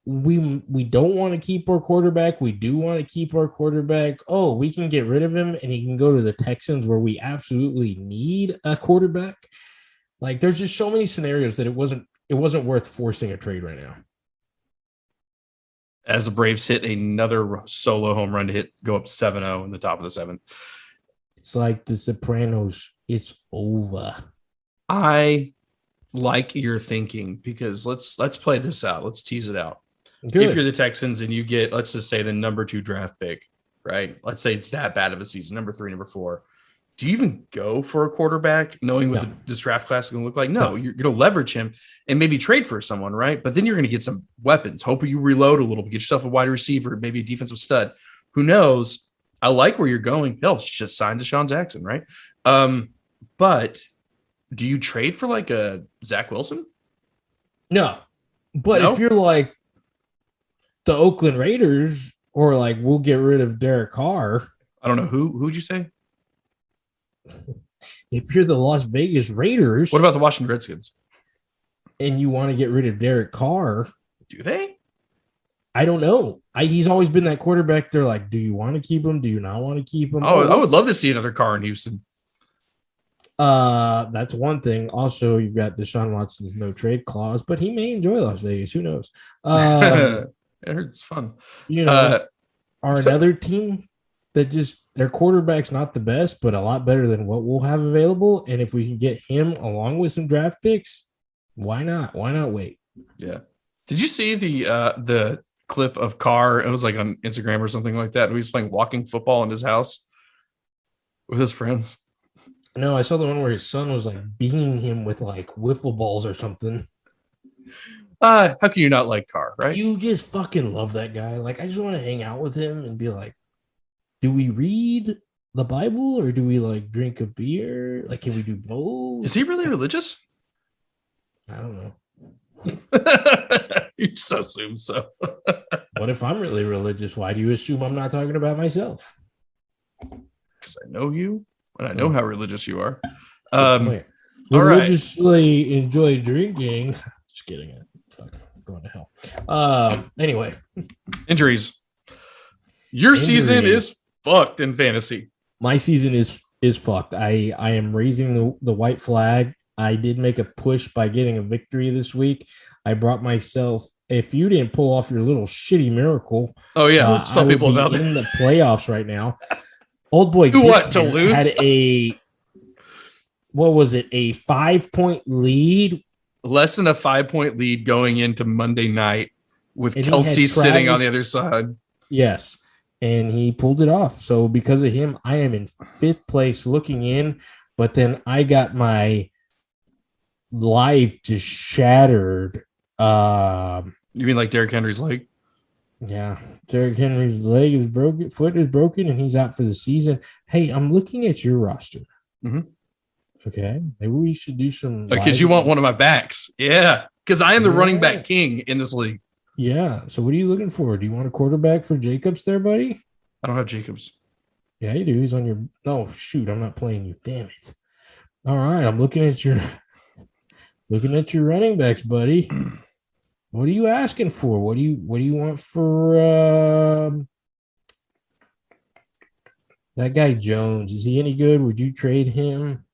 we don't want to keep our quarterback. We do want to keep our quarterback. Oh, we can get rid of him and he can go to the Texans where we absolutely need a quarterback. Like there's just so many scenarios that it wasn't worth forcing a trade right now. As the Braves hit another solo home run to go up 7-0 in the top of the 7th. It's like the Sopranos. It's over. I like your thinking because let's play this out. Let's tease it out. Good. If you're the Texans and you get, let's just say, the number 2 draft pick, right? Let's say it's that bad of a season, number 3, number 4. Do you even go for a quarterback knowing what this draft class is going to look like? No, you're going to leverage him and maybe trade for someone, right? But then you're going to get some weapons. Hope you reload a little bit, get yourself a wide receiver, maybe a defensive stud. Who knows? I like where you're going. Hell, just sign Deshaun Jackson, right? But do you trade for like a Zach Wilson? No. But if you're like the Oakland Raiders, or like we'll get rid of Derek Carr. I don't know. Who'd you say? If you're the Las Vegas Raiders. What about the Washington Redskins? And you want to get rid of Derek Carr. Do they? I don't know. He's always been that quarterback. They're like, do you want to keep him? Do you not want to keep him? Oh, I would love to see another Carr in Houston. That's one thing. Also, you've got Deshaun Watson's no trade clause, but he may enjoy Las Vegas. Who knows? It's fun. Another team that just their quarterback's not the best, but a lot better than what we'll have available. And if we can get him along with some draft picks, why not? Why not wait? Yeah. Did you see the clip of Carr? It was like on Instagram or something like that. He was playing walking football in his house with his friends. No, I saw the one where his son was like beating him with like wiffle balls or something. How can you not like Carr, right? You just fucking love that guy. Like, I just want to hang out with him and be like, do we read the Bible or do we like drink a beer? Like, can we do both? Is he really religious? I don't know. You just assume so. What if I'm really religious? Why do you assume I'm not talking about myself? Because I know you and I know how religious you are. Religiously enjoy drinking. Just kidding. Fuck, I'm going to hell. Anyway. Injuries. Your season is fucked in fantasy. My season is fucked. I am raising the white flag. I did make a push by getting a victory this week. I brought myself, if you didn't pull off your little shitty miracle. Oh, yeah. Let's tell people about in the playoffs right now. Old boy to lose? Had a 5-point lead? Less than a 5-point lead going into Monday night with Kelsey sitting on the other side. Yes. And he pulled it off. So because of him, I am in 5th place looking in. But then I got my life just shattered. You mean like Derrick Henry's leg? Yeah. Derrick Henry's leg is broken, foot is broken, and he's out for the season. Hey, I'm looking at your roster. Mm-hmm. Okay. Maybe we should do some. Because you want one of my backs. Yeah. Because I am the running back king in this league. Yeah. So what are you looking for? Do you want a quarterback for Jacobs there, buddy? I don't have Jacobs. Yeah, you do. He's on your. Oh, shoot. I'm not playing you. Damn it. All right. I'm looking at your running backs, buddy. What are you asking for? What do you want for that guy Jones? Is he any good? Would you trade him?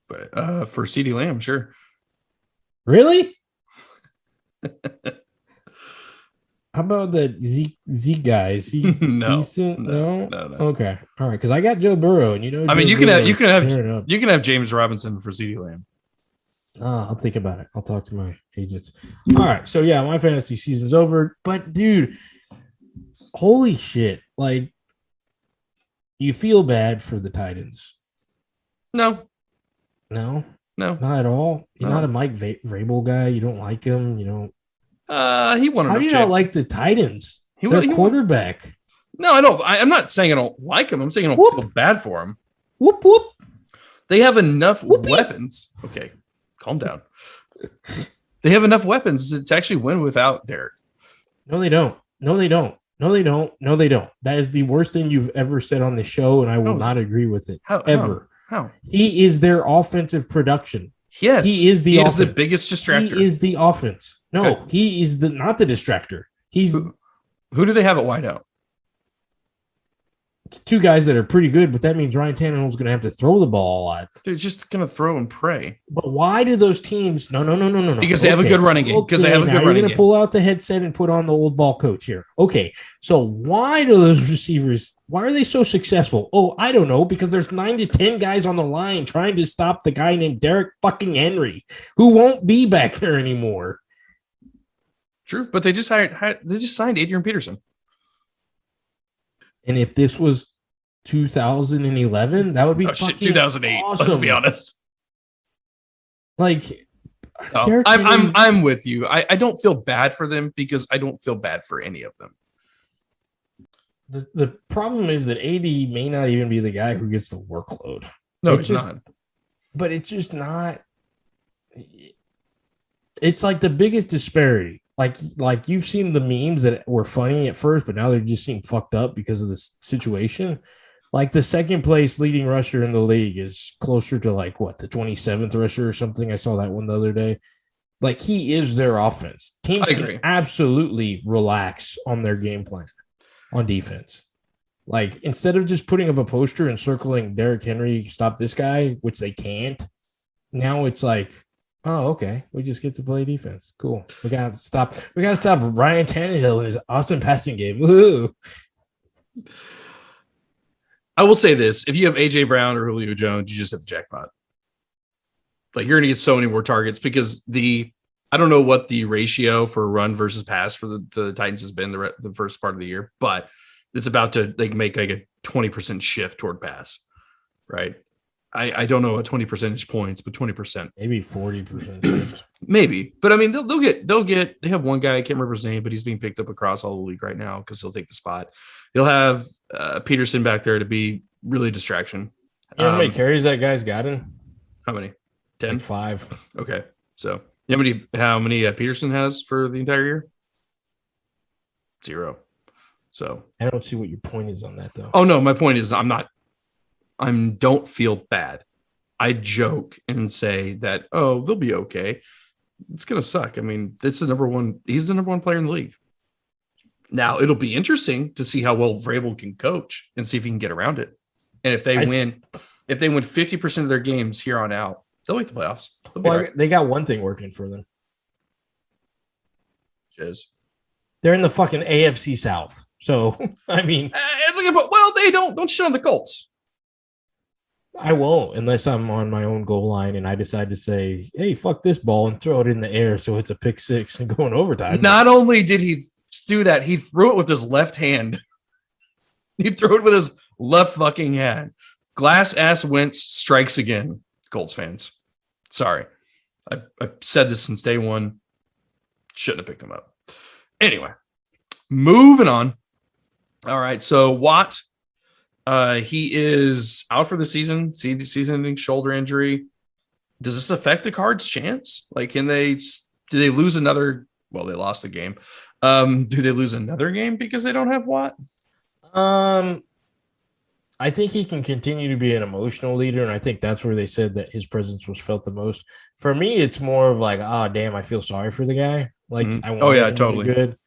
But for CeeDee Lamb, sure. Really? How about that Zeke guy? Is he decent? No. Okay. All right. Because I got Joe Burrow, and I mean, you can have James Robinson for CeeDee Lamb. I'll think about it. I'll talk to my agents. All right. So, yeah, my fantasy season's over. But, dude, holy shit. Like, you feel bad for the Titans. No. Not at all. You're not a Mike Vrabel guy. You don't like him. You don't. He won. How do you not like the Titans? Their quarterback. No, I don't. I'm not saying I don't like him. I'm saying I don't feel bad for him. Whoop, whoop. They have enough weapons. Okay. Calm down. They have enough weapons to actually win without Derek. No, they don't. That is the worst thing you've ever said on the show, and I will not agree with it. Ever. How? He is their offensive production. Yes. He is the offense. He is the biggest distractor. He is the offense. No, he is not the distractor. He's who do they have at wideout? It's 2 guys that are pretty good, but that means Ryan Tannehill's going to have to throw the ball a lot. They're just going to throw and pray. But why do those teams? No. Because they have a good running game. Because they have a good running game. You're going to pull out the headset and put on the old ball coach here. Okay, so why do those receivers? Why are they so successful? Oh, I don't know. Because there's 9 to 10 guys on the line trying to stop the guy named Derrick fucking Henry, who won't be back there anymore. True, but they just signed Adrian Peterson. And if this was 2011, that would be fucking 2008. awesome. Let's be honest. Like, No, I'm with you. I don't feel bad for them because I don't feel bad for any of them. The problem is that AD may not even be the guy who gets the workload. No, he's not. But it's just not. It's like the biggest disparity. Like you've seen the memes that were funny at first, but now they just seem fucked up because of this situation. Like the second place leading rusher in the league is closer to like what, the 27th rusher or something. I saw that one the other day. Like he is their offense. Teams can absolutely relax on their game plan on defense. Like instead of just putting up a poster and circling Derrick Henry, stop this guy, which they can't. Now it's like, oh, okay. We just get to play defense. Cool. We gotta stop Ryan Tannehill in his awesome passing game. Woohoo. I will say this: if you have AJ Brown or Julio Jones, you just hit the jackpot. Like you're going to get so many more targets because I don't know what the ratio for run versus pass for the Titans has been the first part of the year, but it's about to make like a 20% shift toward pass, right? I don't know what 20 percentage points, but 20%, maybe 40% shift, maybe. But I mean, they have one guy, I can't remember his name, but he's being picked up across all the league right now because he'll take the spot. He'll have Peterson back there to be really a distraction. You know how many carries that guy's gotten? How many? 10? Like 5. Okay. So how many Peterson has for the entire year? 0. So I don't see what your point is on that though. Oh no, my point is don't feel bad. I joke and say that, oh, they'll be okay. It's gonna suck. I mean, he's the number one player in the league. Now it'll be interesting to see how well Vrabel can coach and see if he can get around it. And if they win 50% of their games here on out, they'll make the playoffs. Well, they got one thing working for them. They're in the fucking AFC South. So, I mean, they don't shit on the Colts. I won't unless I'm on my own goal line and I decide to say, hey, fuck this ball and throw it in the air so it's a pick six and go in overtime. Not only did he do that, he threw it with his left hand. He threw it with his left fucking hand. Glass ass Wentz strikes again, Colts fans. Sorry. I've said this since day one. Shouldn't have picked him up. Anyway, moving on. All right, so Watt, he is out for the season, season-ending shoulder injury. Does this affect the Cards' chance? Like, do they lose another? Well, they lost the game. Do they lose another game because they don't have Watt? I think he can continue to be an emotional leader, and I think that's where they said that his presence was felt the most. For me, it's more of like, oh, damn, I feel sorry for the guy. Like, I want him to be good.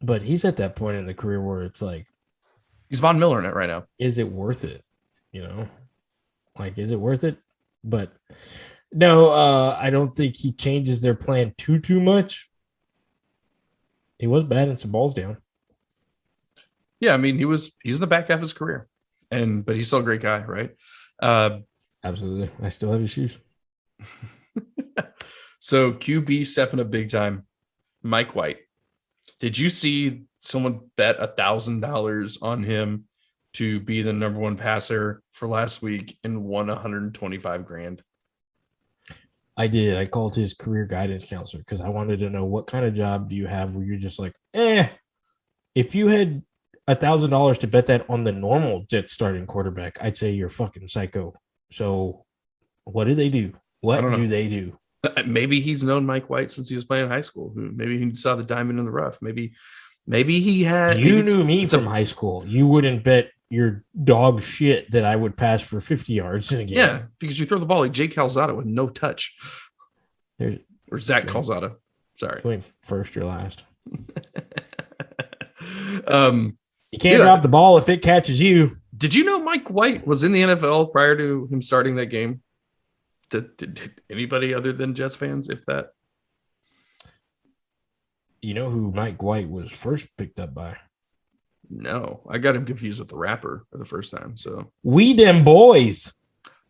But he's at that point in the career where it's like, he's Von Miller in it right now. Is it worth it? You know, like, is it worth it? But no, I don't think he changes their plan too much. He was batting some balls down. Yeah, I mean, he's in the back half of his career, but he's still a great guy, right? Absolutely. I still have his shoes. So QB stepping up big time. Mike White. Did you see someone bet $1,000 on him to be the number one passer for last week and won $125,000? I did. I called his career guidance counselor because I wanted to know what kind of job do you have where you're just like, if you had $1,000 to bet that on the normal Jets starting quarterback, I'd say you're fucking psycho. So what do they do? What do they do? Maybe he's known Mike White since he was playing in high school. Maybe he saw the diamond in the rough. Maybe he had. You knew me from high school. You wouldn't bet your dog shit that I would pass for 50 yards in a game. Yeah, because you throw the ball like Jake Calzada with no touch. Or Zach Calzada. Sorry. Going first or last. You can't drop the ball if it catches you. Did you know Mike White was in the NFL prior to him starting that game? Did anybody other than Jets fans, if that? You know who Mike White was first picked up by? No, I got him confused with the rapper for the first time. So we them boys.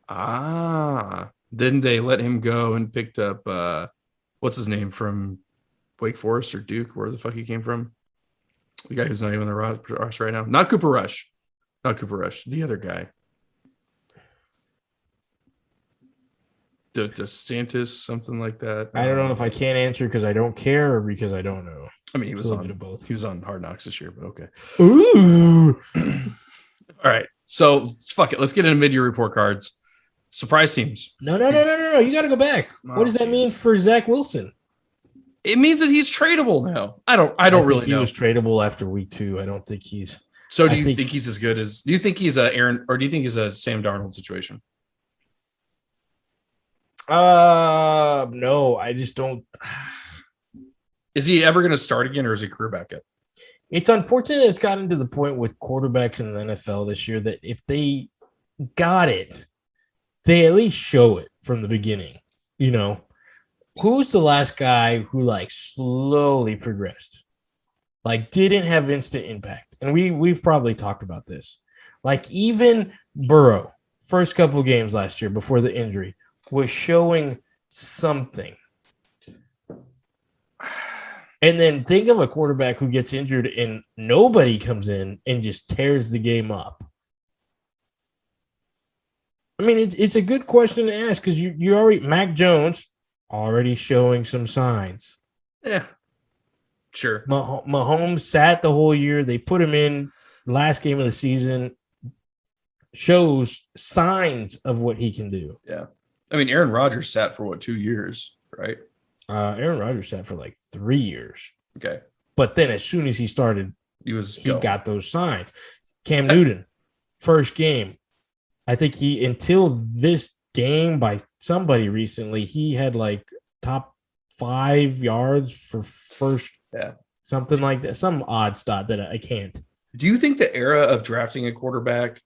Then they let him go and picked up what's his name from Wake Forest or Duke, where the fuck he came from. The guy who's not even on the roster right now. Not Cooper Rush. Not Cooper Rush. The other guy. DeSantis, something like that. I don't know if I can't answer because I don't care or because I don't know. I mean, he was on both. He was on Hard Knocks this year, but okay. Ooh. All right. So fuck it. Let's get into mid-year report cards. Surprise teams. No. You got to go back. What does that mean for Zach Wilson? It means that he's tradable now. I don't really know. He was tradable after week 2. I don't think he's. So do you think he's as good as? Do you think he's a Aaron, or do you think he's a Sam Darnold situation? No, I just don't. Is he ever going to start again, or is he career backup? It's unfortunate it's gotten to the point with quarterbacks in the NFL this year that if they got it, they at least show it from the beginning. You know, who's the last guy who like slowly progressed, like didn't have instant impact? And we've probably talked about this. Like even Burrow, first couple games last year before the injury, was showing something. And then think of a quarterback who gets injured and nobody comes in and just tears the game up. I mean, it's a good question to ask because you already Mac Jones already showing some signs. Yeah, sure. Mahomes sat the whole year. They put him in last game of the season. Shows signs of what he can do. Yeah. I mean, Aaron Rodgers sat for 2 years, right? Aaron Rodgers sat for like 3 years. Okay. But then as soon as he started, he got those signs. Cam Newton, first game. I think until this game by somebody recently, he had like top 5 yards for first. Yeah. Something like that. Some odd stat that I can't. Do you think the era of drafting a quarterback,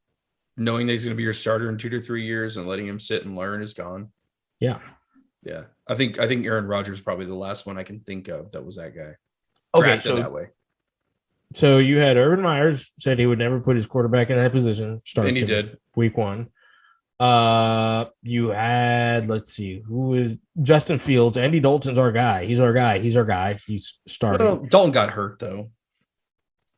knowing that he's going to be your starter in 2 to 3 years and letting him sit and learn, is gone? Yeah. Yeah. I think Aaron Rodgers is probably the last one I can think of that was that guy. Okay, drafted that way. So you had Urban Myers said he would never put his quarterback in that position. And he did. Week 1. You had, let's see, who is Justin Fields. Andy Dalton's our guy. He's our guy. He's starting. Well, Dalton got hurt though.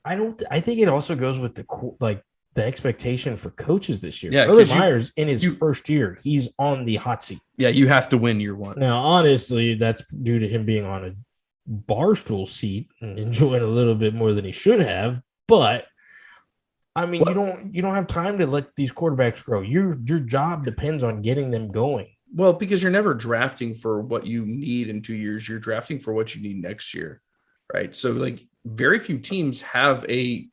I think it also goes with the expectation for coaches this year. Yeah, Urban Myers in his first year, he's on the hot seat. Yeah, you have to win year 1. Now, honestly, that's due to him being on a barstool seat and enjoying a little bit more than he should have. But I mean, you don't have time to let these quarterbacks grow. Your job depends on getting them going. Well, because you're never drafting for what you need in 2 years. You're drafting for what you need next year, right? So, like, very few teams have a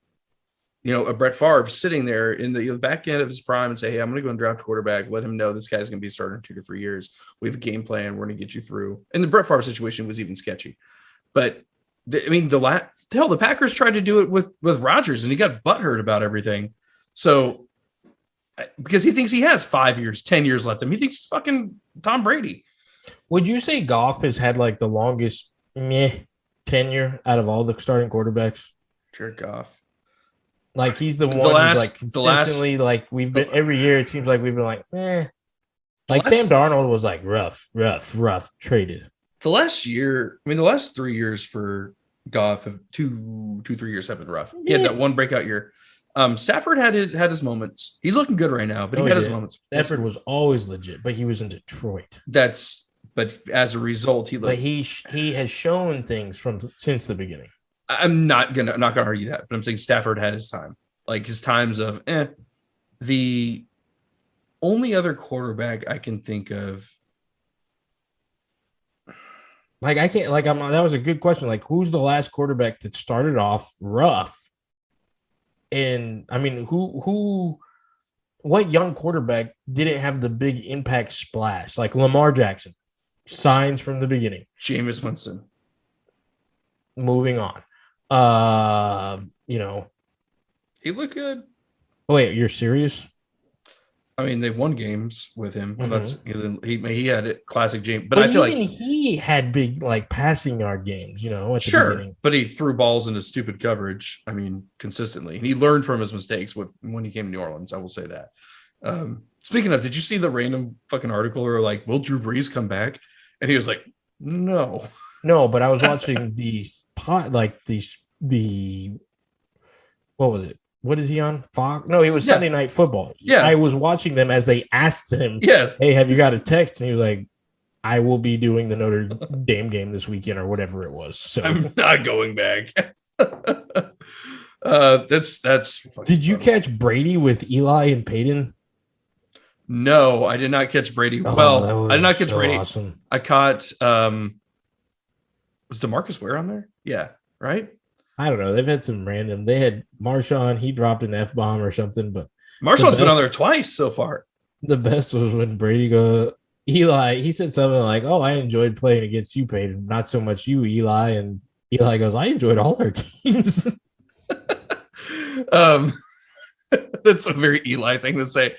Brett Favre sitting there in the back end of his prime and say, hey, I'm going to go and draft a quarterback. Let him know this guy's going to be starting in 2 to 3 years. We have a game plan. We're going to get you through. And the Brett Favre situation was even sketchy. But, the Packers tried to do it with Rodgers, and he got butthurt about everything. So, because he thinks he has 5 years, 10 years left. He thinks he's fucking Tom Brady. Would you say Goff has had, like, the longest tenure out of all the starting quarterbacks? Jared Goff. Like, he's the one who's like consistently like we've been every year. It seems like we've been like, Like Sam Darnold was like rough traded. The last 3 years for Goff have 2-3 years have been rough. He had that one breakout year. Stafford had his moments. He's looking good right now, but he had his moments. Stafford was always legit, but he was in Detroit. But as a result, he has shown things since the beginning. I'm not gonna argue that, but I'm saying Stafford had his time, like his times of The only other quarterback I can think of, like I can't, like that was a good question. Like, who's the last quarterback that started off rough? And I mean, what young quarterback didn't have the big impact splash? Like Lamar Jackson, signs from the beginning. Jameis Winston. Moving on. He looked good. Oh, wait, you're serious? I mean, they won games with him. Mm-hmm. He had a classic James, but I feel like he had big like passing yard games, at the beginning. But he threw balls into stupid coverage. I mean, consistently, and he learned from his mistakes when he came to New Orleans. I will say that. Speaking of, did you see the random fucking article or like, will Drew Brees come back? And he was like, no. No, but I was watching the pot like the what was it? What is he on? Fox? No, he was Yeah. Sunday Night Football. I Yeah. was watching them as they asked him, Yes. "Hey, have you got a text?" And he was like, "I will be doing the Notre Dame game this weekend or whatever it was." So I'm not going back. That's did you funny. catch Brady with Eli and Peyton? No, I did not catch Brady. Oh, that Well, I did was not catch so Brady. awesome. I caught was DeMarcus Ware on there? Yeah, right? I don't know. They've had some random. They had Marshawn. He dropped an F bomb or something. But Marshawn's been on there twice so far. the best was when Brady go Eli. He said something like, "Oh, I enjoyed playing against you, Peyton. Not so much you, Eli." And Eli goes, "I enjoyed all our games." um That's a very Eli thing to say.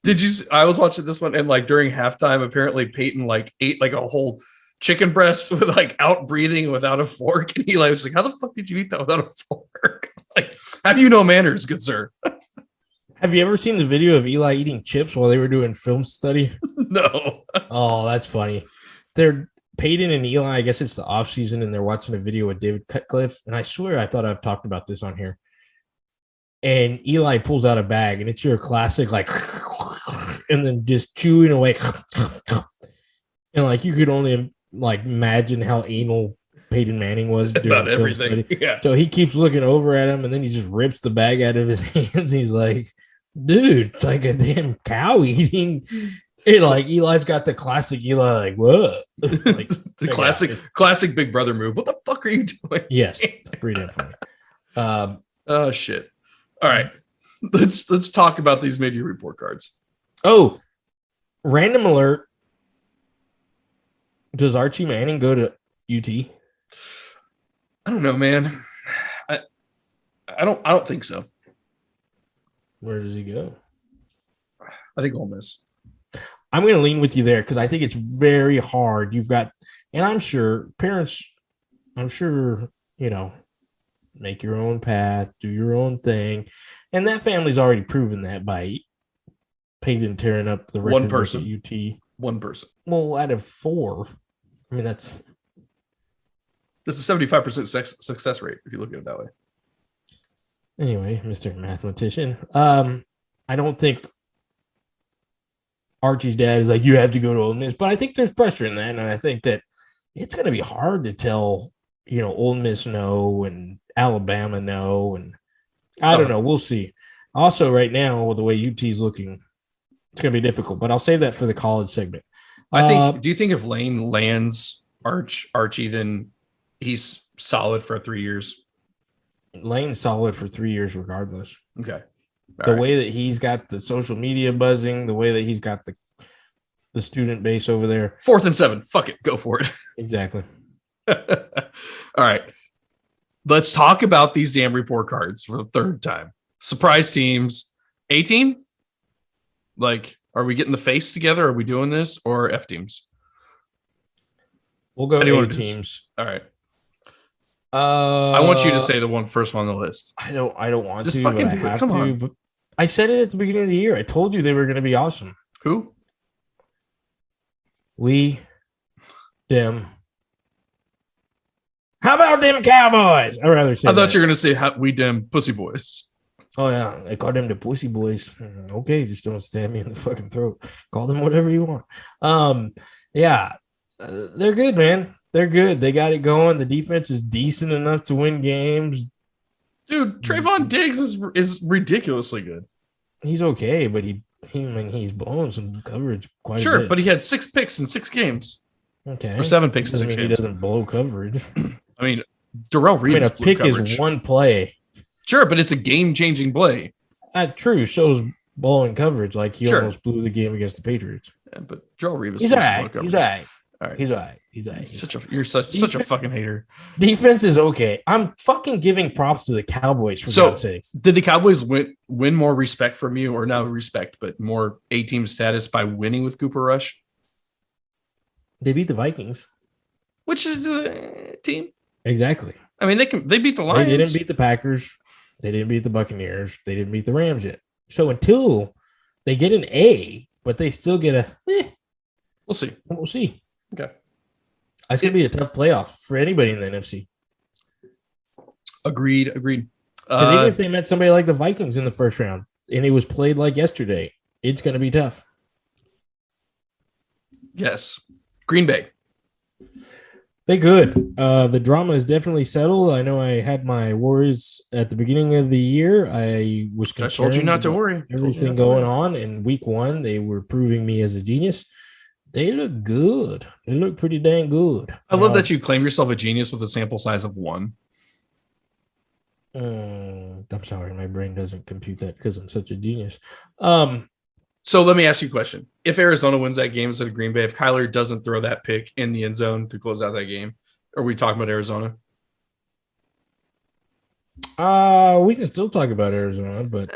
Did you? I was watching this one, and like during halftime, apparently Peyton like ate like a whole chicken breast with like out breathing without a fork, and Eli was like, "How the fuck did you eat that without a fork? Like, have you no manners, good sir?" Have you ever seen the video of Eli eating chips while they were doing film study? No. Oh, that's funny. They're Peyton and Eli. I guess it's the off season, and they're watching a video with David Cutcliffe. And I swear, I thought I've talked about this on here. And Eli pulls out a bag, and it's your classic, like, and then just chewing away. And like you could only like imagine how anal Peyton Manning was during About everything. study. Yeah. So he keeps looking over at him, and then he just rips the bag out of his hands. He's like, "Dude, it's like a damn cow eating." And like Eli's got the classic Eli, like, what? Like, the classic Big Brother move. What the fuck are you doing? yes, pretty damn funny. Oh shit. All right. Let's talk about these mid-year report cards. Oh, random alert. Does Archie Manning go to UT? I don't know, man. I don't think so. Where does he go? I think Ole Miss. I'm going to lean with you there because I think it's very hard. You've got, and I'm sure parents, make your own path, do your own thing. And that family's already proven that by Peyton tearing up the record One person at UT. One person. Well, out of 4, I mean, that's a 75% success rate if you look at it that way. Anyway, Mr. Mathematician. I don't think Archie's dad is like, you have to go to Ole Miss, but I think there's pressure in that, and I think that it's going to be hard to tell, Ole Miss no and Alabama no, and I don't know. We'll see. Also, right now, with the way UT's looking, it's going to be difficult, but I'll save that for the college segment. I think. Do you think if Lane lands Archie, then he's solid for 3 years? Lane's solid for 3 years, regardless. Okay. The way that he's got the social media buzzing, the way that he's got the student base over there. 4th and 7. Fuck it. Go for it. Exactly. All right. Let's talk about these damn report cards for the third time. Surprise teams. A team? Like, are we getting the face together? Are we doing this? Or F teams? We'll go A teams. All right. I want you to say the first one on the list. I don't want Just to, fucking but I do it. have Come to. on. But I said it at the beginning of the year. I told you they were going to be awesome. Who? Them. How about them Cowboys? I'd rather say I thought you were going to say we damn pussy boys. Oh, yeah. They call them the pussy boys. Okay, just don't stab me in the fucking throat. Call them whatever you want. Yeah. They're good, man. They're good. They got it going. The defense is decent enough to win games. Dude, Trayvon Diggs is ridiculously good. He's okay, but he's blowing some coverage quite a bit. Sure, but he had 6 picks in 6 games. Okay. Or 7 picks in 6 games. He doesn't blow coverage. I mean, Darrell Reeves. A pick is one play. Sure, but it's a game-changing play. True. Shows blowing coverage like he almost blew the game against the Patriots. Yeah, but Darrell Reeves. He's all right. He's all right. All right. He's all right. You're such a fucking hater. Defense is okay. I'm fucking giving props to the Cowboys for God's sakes. Did the Cowboys win more respect from you, or not respect, but more A-team status by winning with Cooper Rush? They beat the Vikings. Which is the team? Exactly. I mean, they beat the Lions. They didn't beat the Packers. They didn't beat the Buccaneers. They didn't beat the Rams yet. So until they get an A, but they still get a We'll see. We'll see. Okay. It's going to be a tough playoff for anybody in the NFC. Agreed. Because even if they met somebody like the Vikings in the first round and it was played like yesterday, it's going to be tough. Yes. Green Bay. They could. The drama is definitely settled. I know I had my worries at the beginning of the year. I was concerned. I told you not to worry. Everything going on in week one, they were proving me as a genius. They look good. They look pretty dang good. I love that you claim yourself a genius with a sample size of 1. I'm sorry, my brain doesn't compute that because I'm such a genius. So let me ask you a question. If Arizona wins that game instead of Green Bay, if Kyler doesn't throw that pick in the end zone to close out that game, are we talking about Arizona? We can still talk about Arizona, but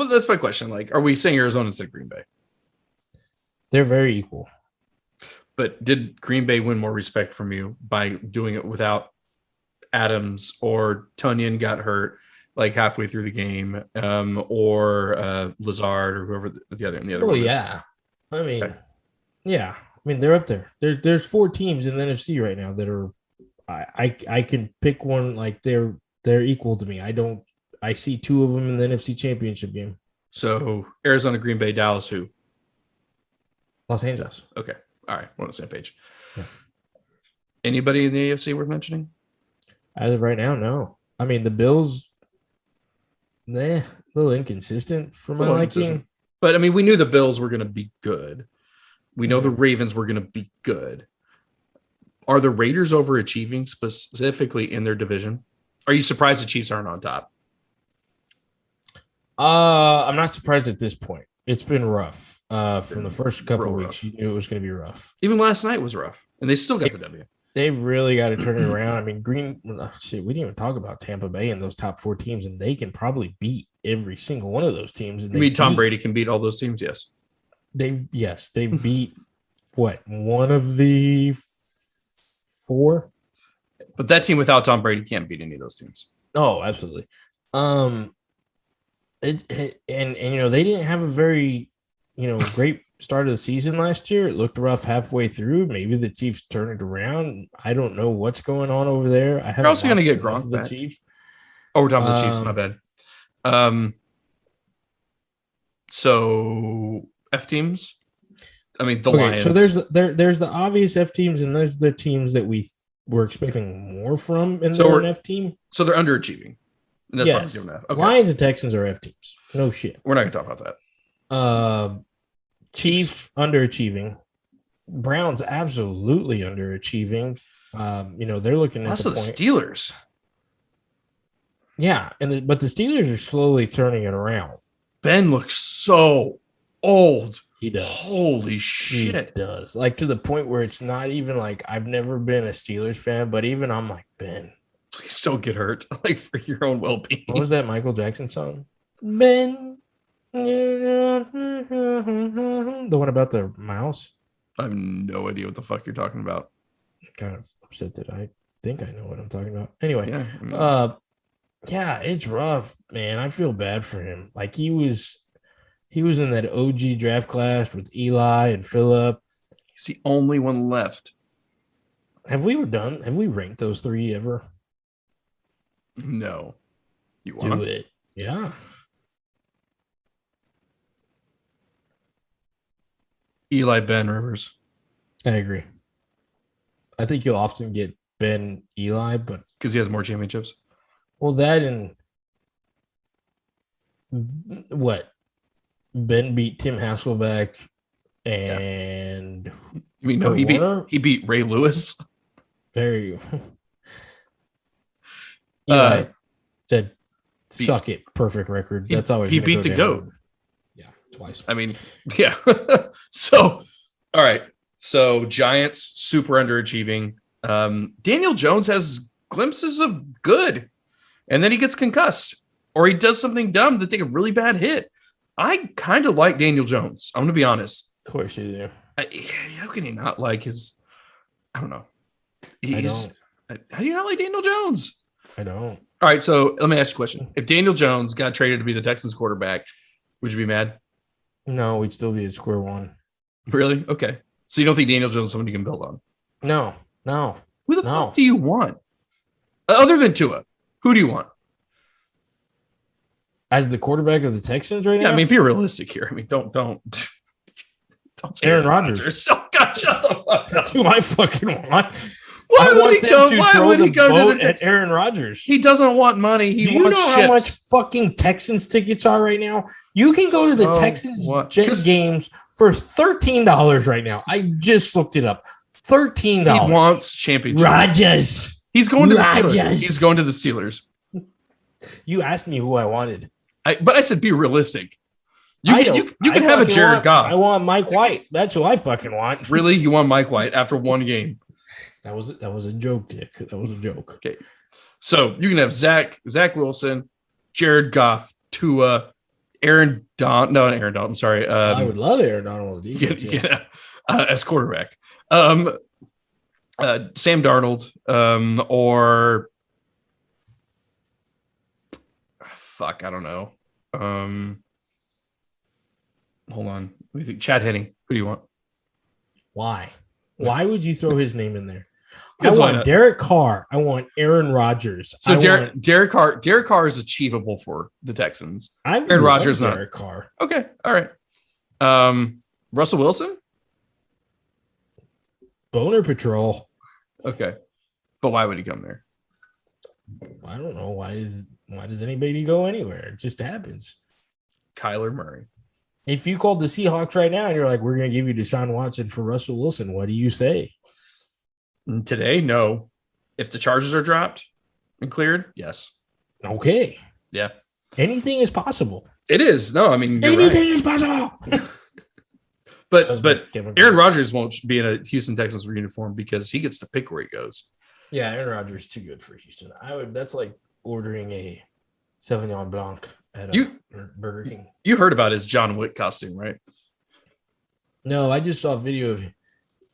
that's my question. Like, are we saying Arizona instead of Green Bay? They're very equal. But did Green Bay win more respect from you by doing it without Adams, or Tunyon got hurt like halfway through the game, or Lazard, or whoever the other one is? Yeah. I mean, okay. Yeah. I mean, they're up there. There's 4 teams in the NFC right now that are I can pick one, like they're equal to me. I see 2 of them in the NFC Championship game. So Arizona, Green Bay, Dallas, who? Los Angeles. Okay. All right. We're on the same page. Yeah. Anybody in the AFC worth mentioning? As of right now, no. I mean, the Bills, a little inconsistent for my liking. But, I mean, we knew the Bills were going to be good. We know the Ravens were going to be good. Are the Raiders overachieving specifically in their division? Are you surprised the Chiefs aren't on top? I'm not surprised at this point. It's been rough. From the first couple of weeks, you knew it was going to be rough. Even last night was rough, and they still got the W. They've really got to turn it around. I mean, we didn't even talk about Tampa Bay and those top 4 teams, and they can probably beat every single one of those teams. And you mean Tom Brady can beat all those teams? Yes. They've beat what, one of the 4? But that team without Tom Brady can't beat any of those teams. Oh, absolutely. And you know, they didn't have a very, great start of the season last year. It looked rough halfway through. Maybe the Chiefs turn it around. I don't know what's going on over there. You're also going to get Gronk back. Chiefs. Oh, we're talking about the Chiefs. My bad. So F teams. I mean, the Lions. So there's the obvious F teams, and there's the teams that we were expecting more from in the F team. So they're underachieving. And that's why I'm doing that. Okay. Lions and Texans are F teams. No shit. We're not going to talk about that. Chiefs underachieving. Browns absolutely underachieving. They're looking at the Steelers. Yeah, but the Steelers are slowly turning it around. Ben looks so old. He does. Holy shit. He does. Like, to the point where it's not even like, I've never been a Steelers fan, but even I'm like, Ben, please don't get hurt. Like, for your own well-being. What was that Michael Jackson song? Ben. The one about the mouse? I have no idea what the fuck you're talking about. I'm kind of upset that I think I know what I'm talking about. Anyway, yeah, it's rough, man. I feel bad for him. Like, he was in that OG draft class with Eli and Phillip. He's the only one left. Have we ranked those 3 ever? No. You want to do it? Yeah. Eli, Ben, Rivers. I agree. I think you'll often get Ben, Eli, but because he has more championships. Well, that and what? Ben beat Tim Hasselbeck, and you mean no? He beat Ray Lewis. Very. Eli said, "Suck it." Perfect record. That's always he beat the GOAT. Yeah, twice. I mean, yeah. So, all right. So Giants super underachieving. Daniel Jones has glimpses of good, and then he gets concussed, or he does something dumb to take a really bad hit. I kind of like Daniel Jones. I'm going to be honest. Of course you do. How can you not like his? I don't know. I don't. How do you not like Daniel Jones? I don't. All right, so let me ask you a question. If Daniel Jones got traded to be the Texans quarterback, would you be mad? No, we'd still be at square one. Really? Okay. So you don't think Daniel Jones is someone you can build on? No, No, Who the no. fuck do you want? Other than Tua, who do you want? As the quarterback of the Texans right Yeah, I now, mean, be realistic here. I mean, don't say Aaron Aaron Rodgers. Rodgers. Oh God, shut the fuck That's up. who I fucking want. Why I would want he them go? to Why throw would the he go to the boat at Texans? Aaron Rodgers. He doesn't want money. He Do you wants know how much chips. fucking Texans tickets are right now? You can go to the So Texans what? Jet 'Cause games for $13 right now. I just looked it up. he $13. wants championships. Rodgers. He's going to the Rodgers. Steelers. He's going to the Steelers. You asked me who I wanted. But I said be realistic. I You can have a Jared Goff. I want Mike White. That's who I fucking want. Really? You want Mike White after one game? That was a joke, Dick. That was a joke. Okay. So you can have Zach Wilson, Jared Goff, Tua, Aaron Don. No, not Aaron Don. I'm sorry. I would love Aaron Donald on the defense. Yes. As quarterback. Sam Darnold, or fuck, I don't know. Hold on. What do you think? Chad Henne. Who do you want? Why? Why would you throw his name in there? I Because why want not? Derek Carr. I want Aaron Rodgers. So Derek Carr is achievable for the Texans. Aaron Rodgers not. Derek Carr. Okay. All right. Russell Wilson? Boner Patrol. Okay. But why would he come there? I don't know. Why does anybody go anywhere? It just happens. Kyler Murray. If you called the Seahawks right now and you're like, we're going to give you Deshaun Watson for Russell Wilson, what do you say? Today, no. If the charges are dropped and cleared, yes. Okay. Yeah. Anything is possible. It is. No, I mean, you're Anything right. is possible. But Aaron Rodgers won't be in a Houston Texans uniform because he gets to pick where he goes. Yeah, Aaron Rodgers is too good for Houston. That's like ordering a Sauvignon Blanc at Burger King. You heard about his John Wick costume, right? No, I just saw a video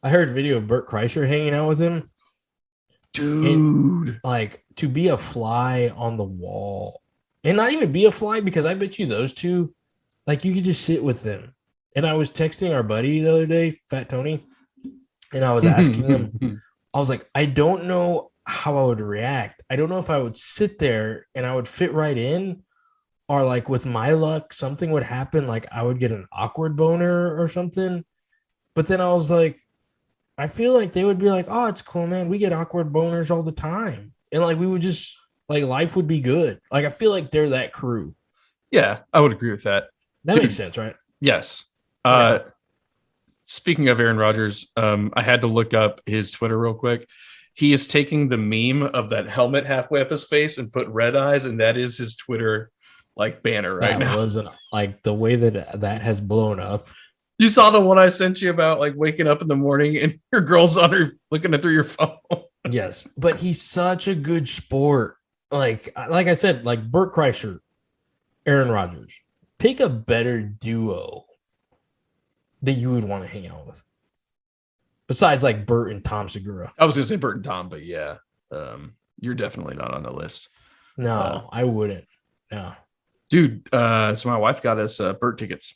I heard a video of Bert Kreischer hanging out with him. Dude. And, like, to be a fly on the wall. And not even be a fly, because I bet you those two, like, you could just sit with them. And I was texting our buddy the other day, Fat Tony, and I was asking him, I was like, I don't know how I would react. I don't know if I would sit there and I would fit right in, or like with my luck, something would happen. Like I would get an awkward boner or something. But then I was like, I feel like they would be like, oh, it's cool, man. We get awkward boners all the time. And like, we would just like, life would be good. Like, I feel like they're that crew. Yeah, I would agree with that. That makes sense, right? Yes. Yeah. Speaking of Aaron Rodgers, I had to look up his Twitter real quick. He is taking the meme of that helmet halfway up his face and put red eyes, and that is his Twitter like banner right now. Wasn't like the way that has blown up. You saw the one I sent you about like waking up in the morning and your girl's on her looking through your phone. Yes, but he's such a good sport. Like I said, like Bert Kreischer, Aaron Rodgers. Pick a better duo that you would want to hang out with. Besides like Bert and Tom Segura. I was gonna say Bert and Tom, but yeah, you're definitely not on the list. No, I wouldn't. No. Dude, so my wife got us Bert tickets.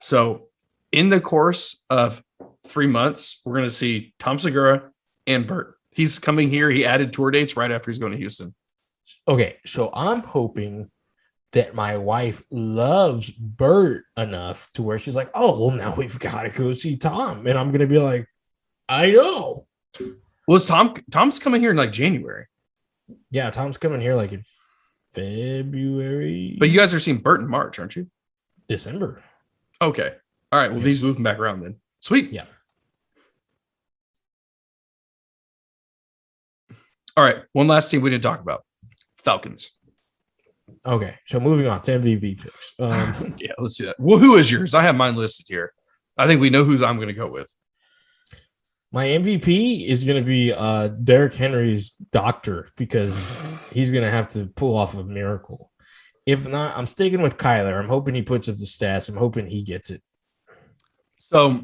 So in the course of 3 months, we're gonna see Tom Segura and Bert. He's coming here. He added tour dates right after he's going to Houston. Okay, so I'm hoping that my wife loves Bert enough to where she's like, oh, well, now we've got to go see Tom. And I'm going to be like, I know. Well, Tom's coming here in like January. Yeah, Tom's coming here like in February. But you guys are seeing Bert in March, aren't you? December. Okay. All right. Well, Yeah. he's moving back around then. Sweet. Yeah. All right. One last thing we didn't talk about. Falcons. Okay, so moving on to MVP picks. Yeah, let's do that. Well, who is yours? I have mine listed here. I think we know who I'm going to go with. My MVP is going to be Derrick Henry's doctor because he's going to have to pull off a miracle. If not, I'm sticking with Kyler. I'm hoping he puts up the stats. I'm hoping he gets it. So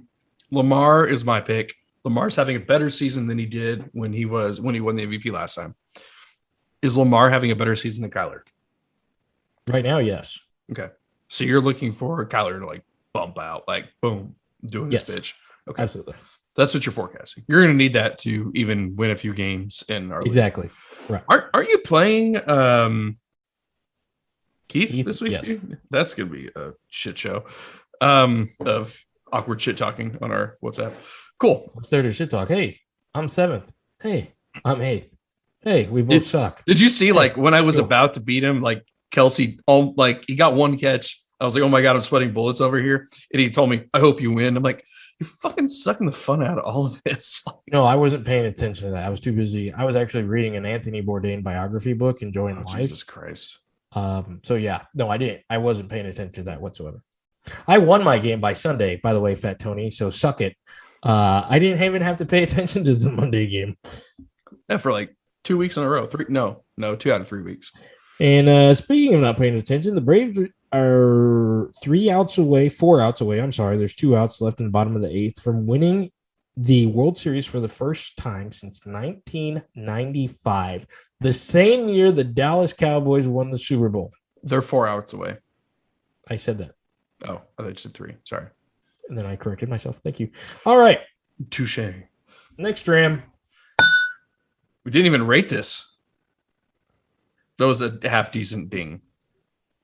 Lamar is my pick. Lamar's having a better season than he did when he won the MVP last time. Is Lamar having a better season than Kyler? Right now, yes. Okay. So you're looking for Kyler to like bump out, like boom, doing Yes. this bitch. Okay. Absolutely. That's what you're forecasting. You're going to need that to even win a few games in our league. Exactly. Right. Aren't you playing Keith this week? Yes. That's going to be a shit show of awkward shit talking on our WhatsApp. Cool. What's there to shit talk? Hey, I'm 7th. Hey, I'm 8th. Hey, we both suck. Did you see like when I was about to beat him, like Kelsey, he got one catch. I was like, oh my God, I'm sweating bullets over here. And he told me, I hope you win. I'm like, you're fucking sucking the fun out of all of this. No, I wasn't paying attention to that. I was too busy. I was actually reading an Anthony Bourdain biography book, enjoying life. Jesus Christ. So yeah, no, I didn't. I wasn't paying attention to that whatsoever. I won my game by Sunday, by the way, Fat Tony. So suck it. I didn't even have to pay attention to the Monday game. Yeah, for like 2 weeks in a row. 2 out of 3 weeks. And speaking of not paying attention, the Braves are 4 outs away. I'm sorry. There's 2 outs left in the bottom of the 8th from winning the World Series for the first time since 1995, the same year the Dallas Cowboys won the Super Bowl. They're 4 outs away. I said that. Oh, I thought you said 3. Sorry. And then I corrected myself. Thank you. All right. Touche. Next Ram. We didn't even rate this. That was a half decent ding.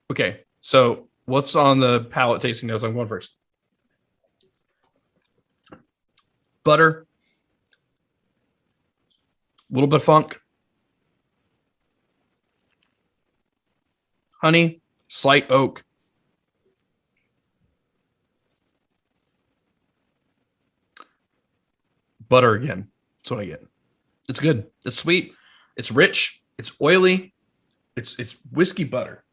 Okay. So what's on the palate tasting notes? I'm going first. Butter. A little bit of funk. Honey. Slight oak. Butter again. That's what I get. It's good. It's sweet. It's rich. It's oily. It's whiskey butter,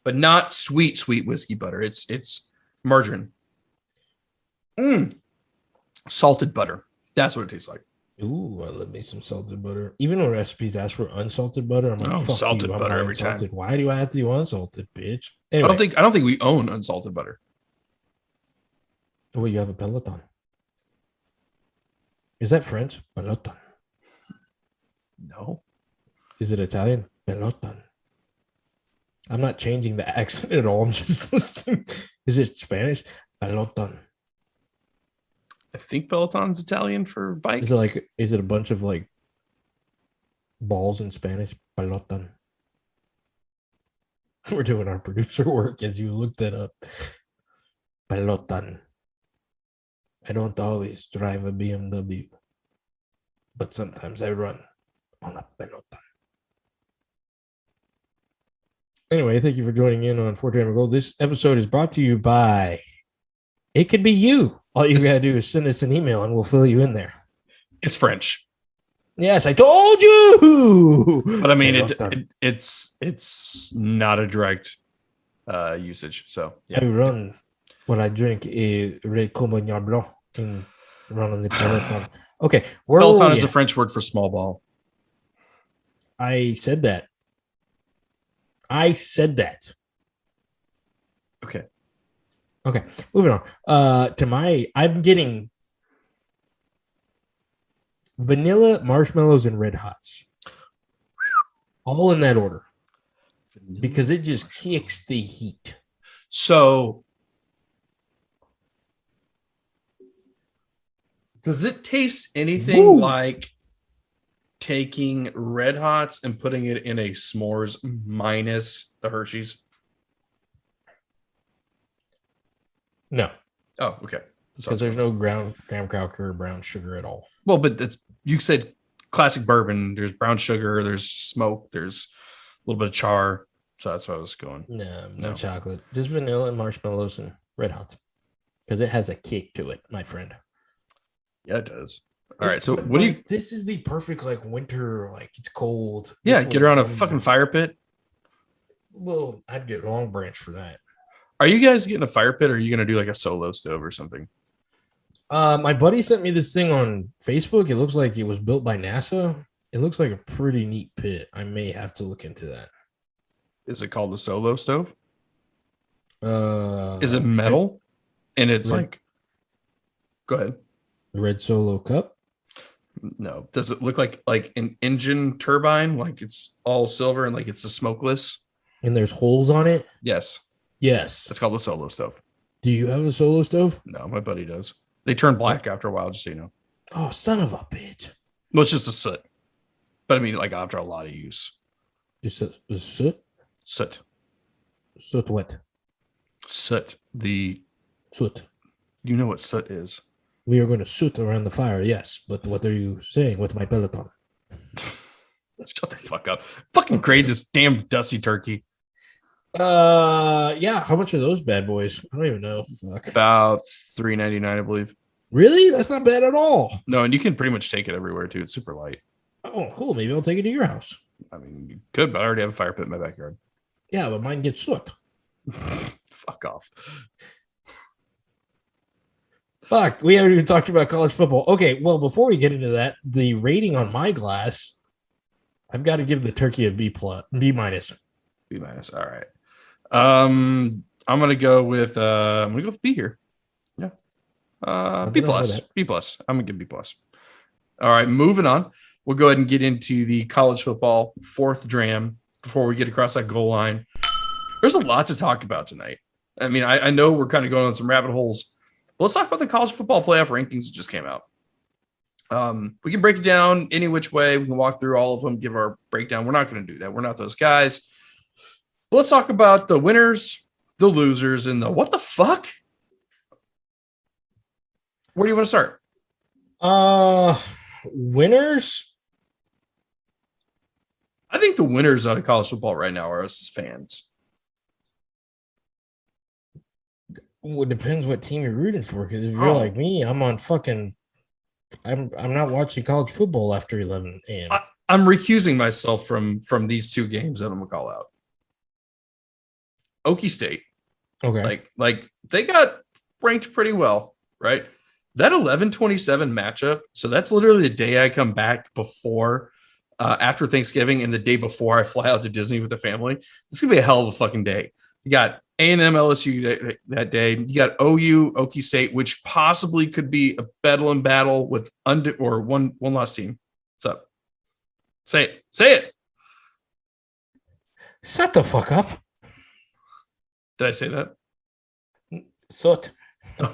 but not sweet whiskey butter. It's margarine. Salted butter. That's what it tastes like. Ooh, I love me some salted butter. Even when recipes ask for unsalted butter, I'm like, fuck salted you. butter every unsalted. time. Why do I have to do unsalted, bitch? Anyway. I don't think we own unsalted butter. Well, you have a Peloton. Is that French? Peloton. No. Is it Italian? Peloton. I'm not changing the accent at all. I'm just listening. Is it Spanish? Peloton. I think Peloton's Italian for bike. Is it a bunch of like balls in Spanish? Peloton. We're doing our producer work as you look that up. Peloton. I don't always drive a BMW, but sometimes I run on a Peloton. Anyway, thank you for joining in on 4 Gold. This episode is brought to you by It Could Be You. All you got to do is send us an email and we'll fill you in there. It's French. Yes, I told you. But I mean, it's not a direct usage. So yeah. I run when I drink a Red Cognac Blanc and run on the Peloton. Okay. Peloton is a French word for small ball. I said that. Okay. Moving on. I'm getting vanilla, marshmallows, and red hots. All in that order. Because it just kicks the heat. So does it taste anything like taking Red Hots and putting it in a s'mores minus the Hershey's? No. Oh, okay. Because there's no graham cracker or brown sugar at all. Well, but you said classic bourbon. There's brown sugar. There's smoke. There's a little bit of char. So that's what I was going. No chocolate. Just vanilla and marshmallows and Red Hots. Because it has a kick to it, my friend. Yeah, it does. All right. So what do you? This is the perfect winter. It's cold. Yeah, get her on a fucking fire pit. Well, I'd get Long Branch for that. Are you guys getting a fire pit, or are you going to do a solo stove or something? My buddy sent me this thing on Facebook. It looks like it was built by NASA. It looks like a pretty neat pit. I may have to look into that. Is it called a solo stove? Is it metal? And it's go ahead. Red Solo Cup? No. Does it look like an engine turbine? It's all silver and it's a smokeless? And there's holes on it? Yes. Yes. It's called a solo stove. Do you have a solo stove? No, my buddy does. They turn black after a while, just so you know. Oh, son of a bitch. Well, it's just a soot. But I mean, like after a lot of use. Is it soot? Soot. Soot what? Soot. Soot. You know what soot is. We are going to soot around the fire, yes. But what are you saying with my Peloton? Shut the fuck up. Fucking grade this damn dusty turkey. Yeah. How much are those bad boys? I don't even know. Fuck. About $3.99, I believe. Really? That's not bad at all. No, and you can pretty much take it everywhere too. It's super light. Oh, cool. Maybe I'll take it to your house. I mean, you could, but I already have a fire pit in my backyard. Yeah, but mine gets soot. Fuck off. Fuck, we haven't even talked about college football. Okay, well, before we get into that, the rating on my glass, I've got to give the turkey a B minus. B minus. All right. I'm gonna go with B here. Yeah. B plus. B plus. I'm gonna give B plus. All right, moving on. We'll go ahead and get into the college football fourth dram before we get across that goal line. There's a lot to talk about tonight. I mean, I know we're kind of going on some rabbit holes. But let's talk about the college football playoff rankings that just came out. We can break it down any which way. We can walk through all of them, give our breakdown. We're not going to do that. We're not those guys. But let's talk about the winners, the losers, and the what the fuck? Where do you want to start? Winners? I think the winners out of college football right now are us as fans. Well, it depends what team you're rooting for. Because if you're like me, I'm on fucking. I'm not watching college football after 11 a.m. I'm recusing myself from these two games that I'm gonna call out. Okie State, Okay, like they got ranked pretty well, right? That 11-27 matchup. So that's literally the day I come back before, after Thanksgiving, and the day before I fly out to Disney with the family. It's gonna be a hell of a fucking day. You got A&M LSU that day. You got OU Okie State, which possibly could be a bedlam battle with one lost team. What's up? Say it. Say it. shut the fuck up. Did I say that? Soot. I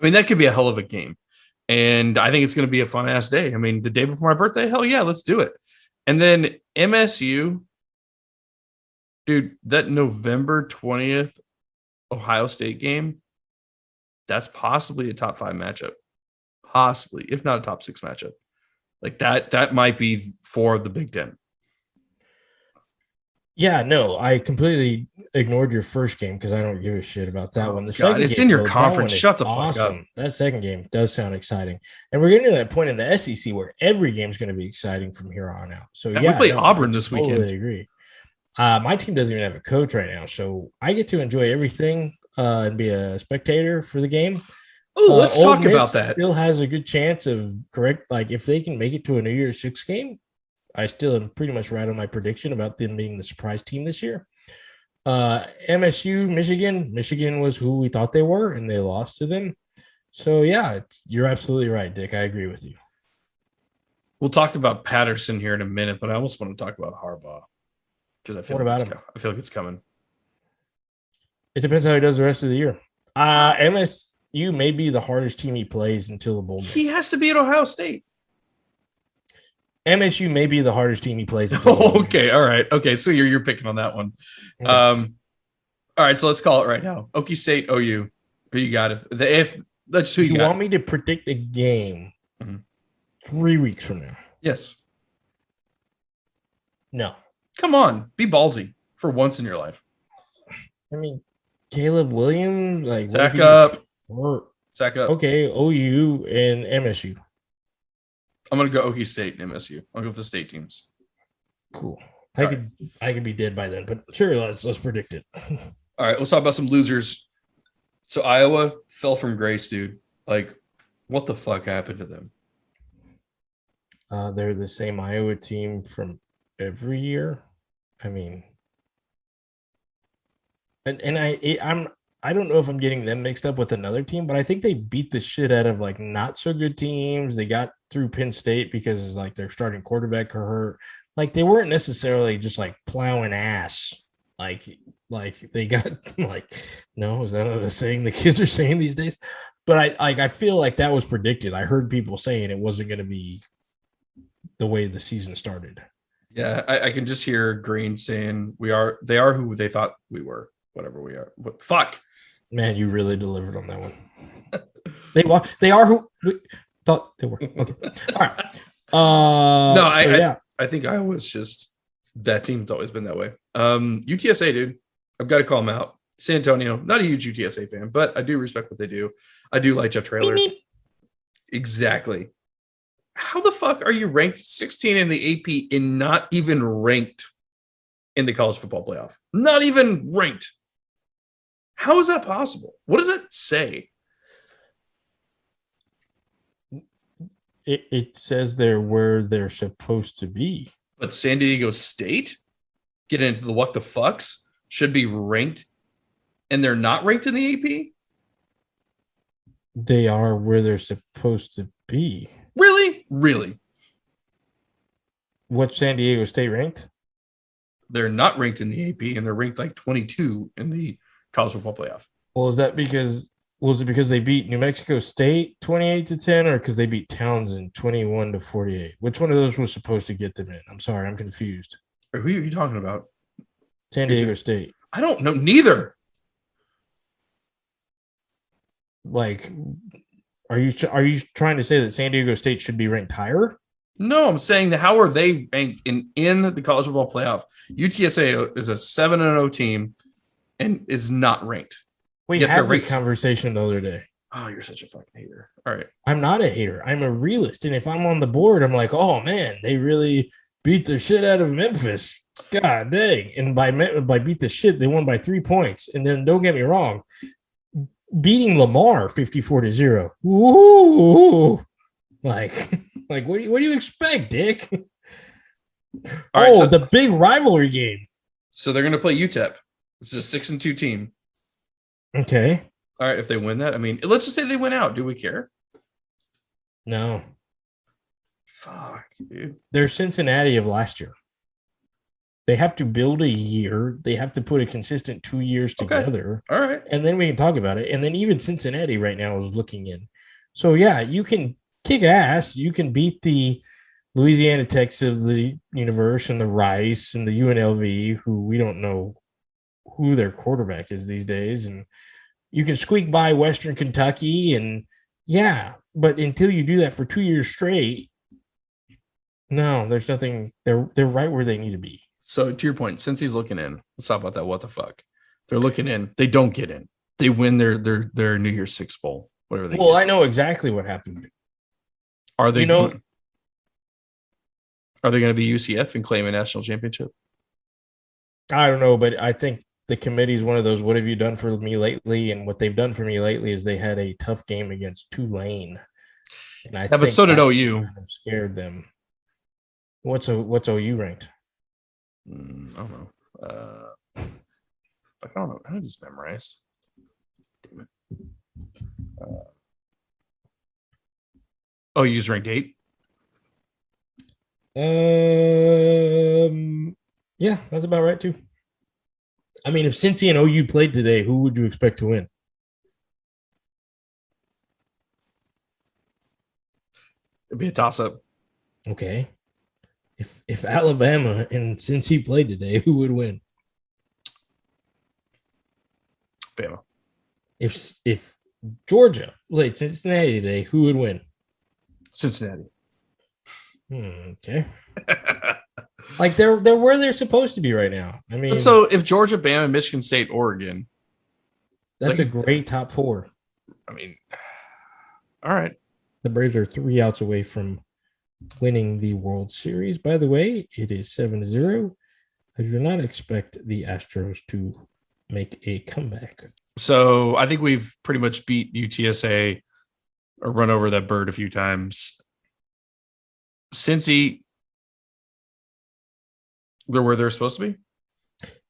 mean, that could be a hell of a game. And I think it's going to be a fun ass day. I mean, the day before my birthday, hell yeah, let's do it. And then MSU, dude, that November 20th Ohio State game, that's possibly a top 5 matchup. Possibly, if not a top 6 matchup. Like that might be for the Big Ten. Yeah, no, I completely ignored your first game because I don't give a shit about that one. The second it's game, in your though, conference. Shut the awesome. fuck up. That second game does sound exciting, and we're getting to that point in the SEC where every game's going to be exciting from here on out. So we play Auburn this weekend. I totally agree. My team doesn't even have a coach right now, so I get to enjoy everything and be a spectator for the game. Oh, let's talk about that. Still has a good chance of if they can make it to a New Year's Six game. I still am pretty much right on my prediction about them being the surprise team this year. MSU, Michigan was who we thought they were, and they lost to them. So, yeah, you're absolutely right, Dick. I agree with you. We'll talk about Patterson here in a minute, but I almost want to talk about Harbaugh because I feel like it's coming. It depends how he does the rest of the year. MSU may be the hardest team he plays until the bowl game. He has to be at Ohio State. MSU may be the hardest team he plays. Okay, all right. Okay, so you're picking on that one. Okay. All right, so let's call it right now. Okie State, OU. Who you got? That's who you got. Want me to predict a game 3 weeks from now? Yes. No. Come on, be ballsy for once in your life. I mean, Caleb Williams, sack up. Sack up. Okay, OU and MSU. I'm gonna go Okie State and MSU. I'll go with the state teams. Cool. I could be dead by then, but sure, let's predict it. All right, let's talk about some losers. So Iowa fell from grace, dude. Like, what the fuck happened to them? They're the same Iowa team from every year. I mean, and I don't know if I'm getting them mixed up with another team, but I think they beat the shit out of not so good teams. They got through Penn State because their starting quarterback got hurt. They weren't necessarily just plowing ass. They got no, is that not a saying the kids are saying these days? But I feel like that was predicted. I heard people saying it wasn't going to be the way the season started. Yeah, I can just hear Green saying they are who they thought we were, whatever we are. What fuck? Man, you really delivered on that one. They are who we thought they were. Okay. All right. No, Yeah. I think Iowa's just that team's always been that way. UTSA, dude. I've got to call them out. San Antonio, not a huge UTSA fan, but I do respect what they do. I do like Jeff Traylor. Exactly. How the fuck are you ranked 16 in the AP and not even ranked in the college football playoff? Not even ranked. How is that possible? What does it say? It says they're where they're supposed to be. But San Diego State, get into the what the fucks, should be ranked, and they're not ranked in the AP? They are where they're supposed to be. Really? Really? What's San Diego State ranked? They're not ranked in the AP, and they're ranked like 22 in the college football playoff. Well, was it because they beat New Mexico State 28-10, or because they beat Townsend 21-48? Which one of those was supposed to get them in? I'm sorry, I'm confused. Or who are you talking about? San Diego State. I don't know. Neither. Like, are you trying to say that San Diego State should be ranked higher? No, I'm saying that how are they ranked in the college football playoff? UTSA is a 7-0 team and is not ranked. We had this conversation the other day. Oh, you're such a fucking hater. All right. I'm not a hater. I'm a realist. And if I'm on the board, I'm like, oh, man, they really beat the shit out of Memphis. God dang. And by beat the shit, they won by 3 points. And then don't get me wrong, beating Lamar 54-0. Ooh. Like what do you expect, Dick? All right, so the big rivalry game. So they're going to play UTEP. It's a 6-2 team. Okay. All right, if they win that, I mean, let's just say they win out. Do we care? No. Fuck, dude. They're Cincinnati of last year. They have to build a year. They have to put a consistent 2 years together. All right. And then we can talk about it. And then even Cincinnati right now is looking in. So, yeah, you can kick ass. You can beat the Louisiana Techs of the universe and the Rice and the UNLV, who we don't know who their quarterback is these days. And you can squeak by Western Kentucky. And, yeah, but until you do that for 2 years straight, no, there's nothing. They're right where they need to be. So to your point, since he's looking in, let's talk about that. What the fuck? They're looking in. They don't get in. They win their New Year's Six bowl, whatever they. Well, I know exactly what happened. Are they? Are they going to be UCF and claim a national championship? I don't know, but I think the committee is one of those. What have you done for me lately? And what they've done for me lately is they had a tough game against Tulane, and I think but so did OU. Kind of scared them. What's OU ranked? I don't know. I don't know. I have this memorized. Damn it. OU's ranked 8. Yeah, that's about right too. I mean, if Cincy and OU played today, who would you expect to win? It'd be a toss-up. Okay. If Alabama and Cincy played today, who would win? Bama. If Georgia played Cincinnati today, who would win? Cincinnati. Okay. Like they're where they're supposed to be right now. I mean, so if Georgia, Bama, Michigan State, Oregon, that's a great top 4. I mean, all right. The Braves are 3 outs away from winning the World Series. By the way, it is 7-0. I do not expect the Astros to make a comeback. So I think we've pretty much beat UTSA or run over that bird a few times. Cincy, they're where they're supposed to be?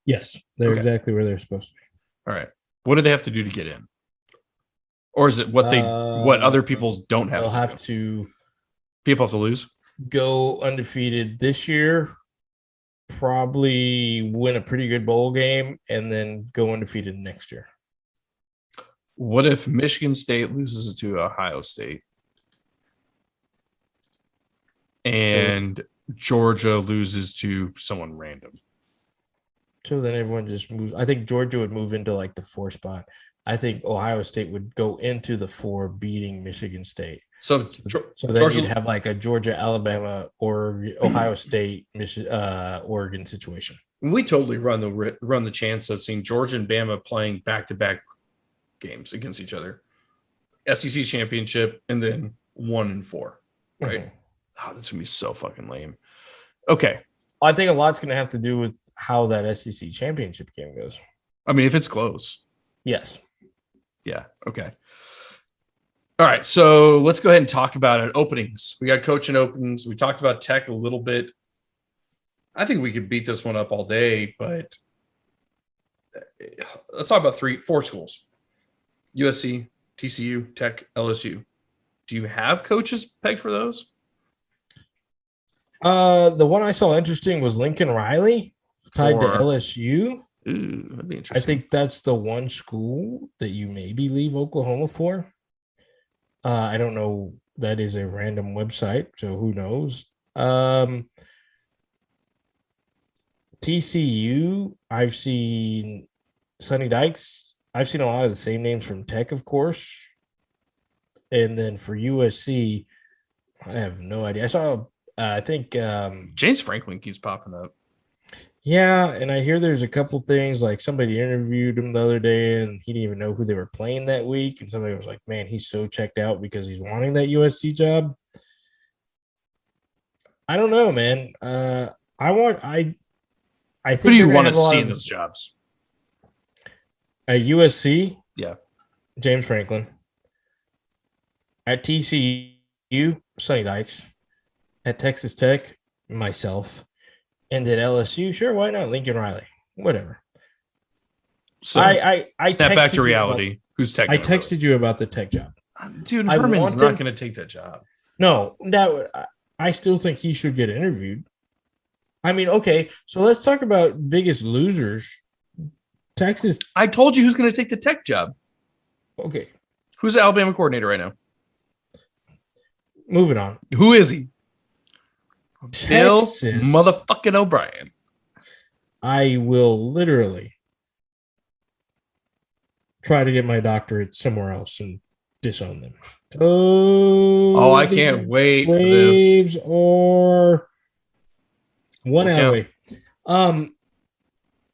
Yes, they're exactly where they're supposed to be. All right. What do they have to do to get in? Or is it what other people don't have? They'll have to. People have to lose. Go undefeated this year, probably win a pretty good bowl game, and then go undefeated next year. What if Michigan State loses to Ohio State So and Georgia loses to someone random? so then everyone just moves. I think Georgia would move into like the 4 spot. I think Ohio State would go into the 4, beating Michigan State. So So then you'd Georgia, have like a Georgia, Alabama, or Ohio State, Oregon situation. we totally run the chance of seeing Georgia and Bama playing back-to-back games against each other. SEC championship and then 1 and 4, right? Mm-hmm. Oh, that's gonna be so fucking lame. Okay. I think a lot's going to have to do with how that SEC championship game goes. I mean, if it's close. Yes. Yeah. Okay. All right. So let's go ahead and talk about it. Openings. We got coaching openings. We talked about Tech a little bit. I think we could beat this one up all day, but let's talk about 4 schools: USC, TCU, Tech, LSU. Do you have coaches pegged for those? The one I saw interesting was Lincoln Riley tied to LSU. Ooh, that'd be interesting. I think that's the one school that you maybe leave Oklahoma for. I don't know. That is a random website, so who knows? TCU, I've seen Sonny Dykes. I've seen a lot of the same names from Tech, of course. And then for USC, I have no idea. I saw, I think James Franklin keeps popping up. Yeah, and I hear there's a couple things like somebody interviewed him the other day and he didn't even know who they were playing that week. And somebody was like, man, he's so checked out because he's wanting that USC job. I don't know, man. I think who do you want to see in those jobs? At USC? Yeah. James Franklin. At TCU, Sonny Dykes. At Texas Tech, myself. And at LSU, sure, why not? Lincoln Riley. Whatever. So I snap back to reality. Who's Tech? I texted you about the Tech job. Dude, Herman's not going to take that job. No, I still think he should get interviewed. I mean, okay, so let's talk about biggest losers. Texas. I told you who's going to take the Tech job. Okay. Who's the Alabama coordinator right now? Moving on. Who is he? Texas, Bill motherfucking O'Brien. I will literally try to get my doctorate somewhere else and disown them. Oh, I can't wait for this. Or one out away.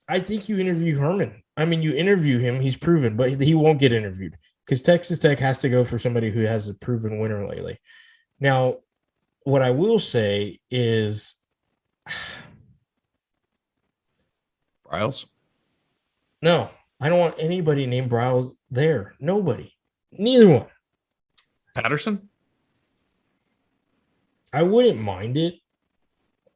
I think you interview Herman. I mean, you interview him. He's proven, but he won't get interviewed because Texas Tech has to go for somebody who has a proven winner lately. Now, what I will say is Bryles? No, I don't want anybody named Bryles there. Nobody. Neither one. Patterson? I wouldn't mind it.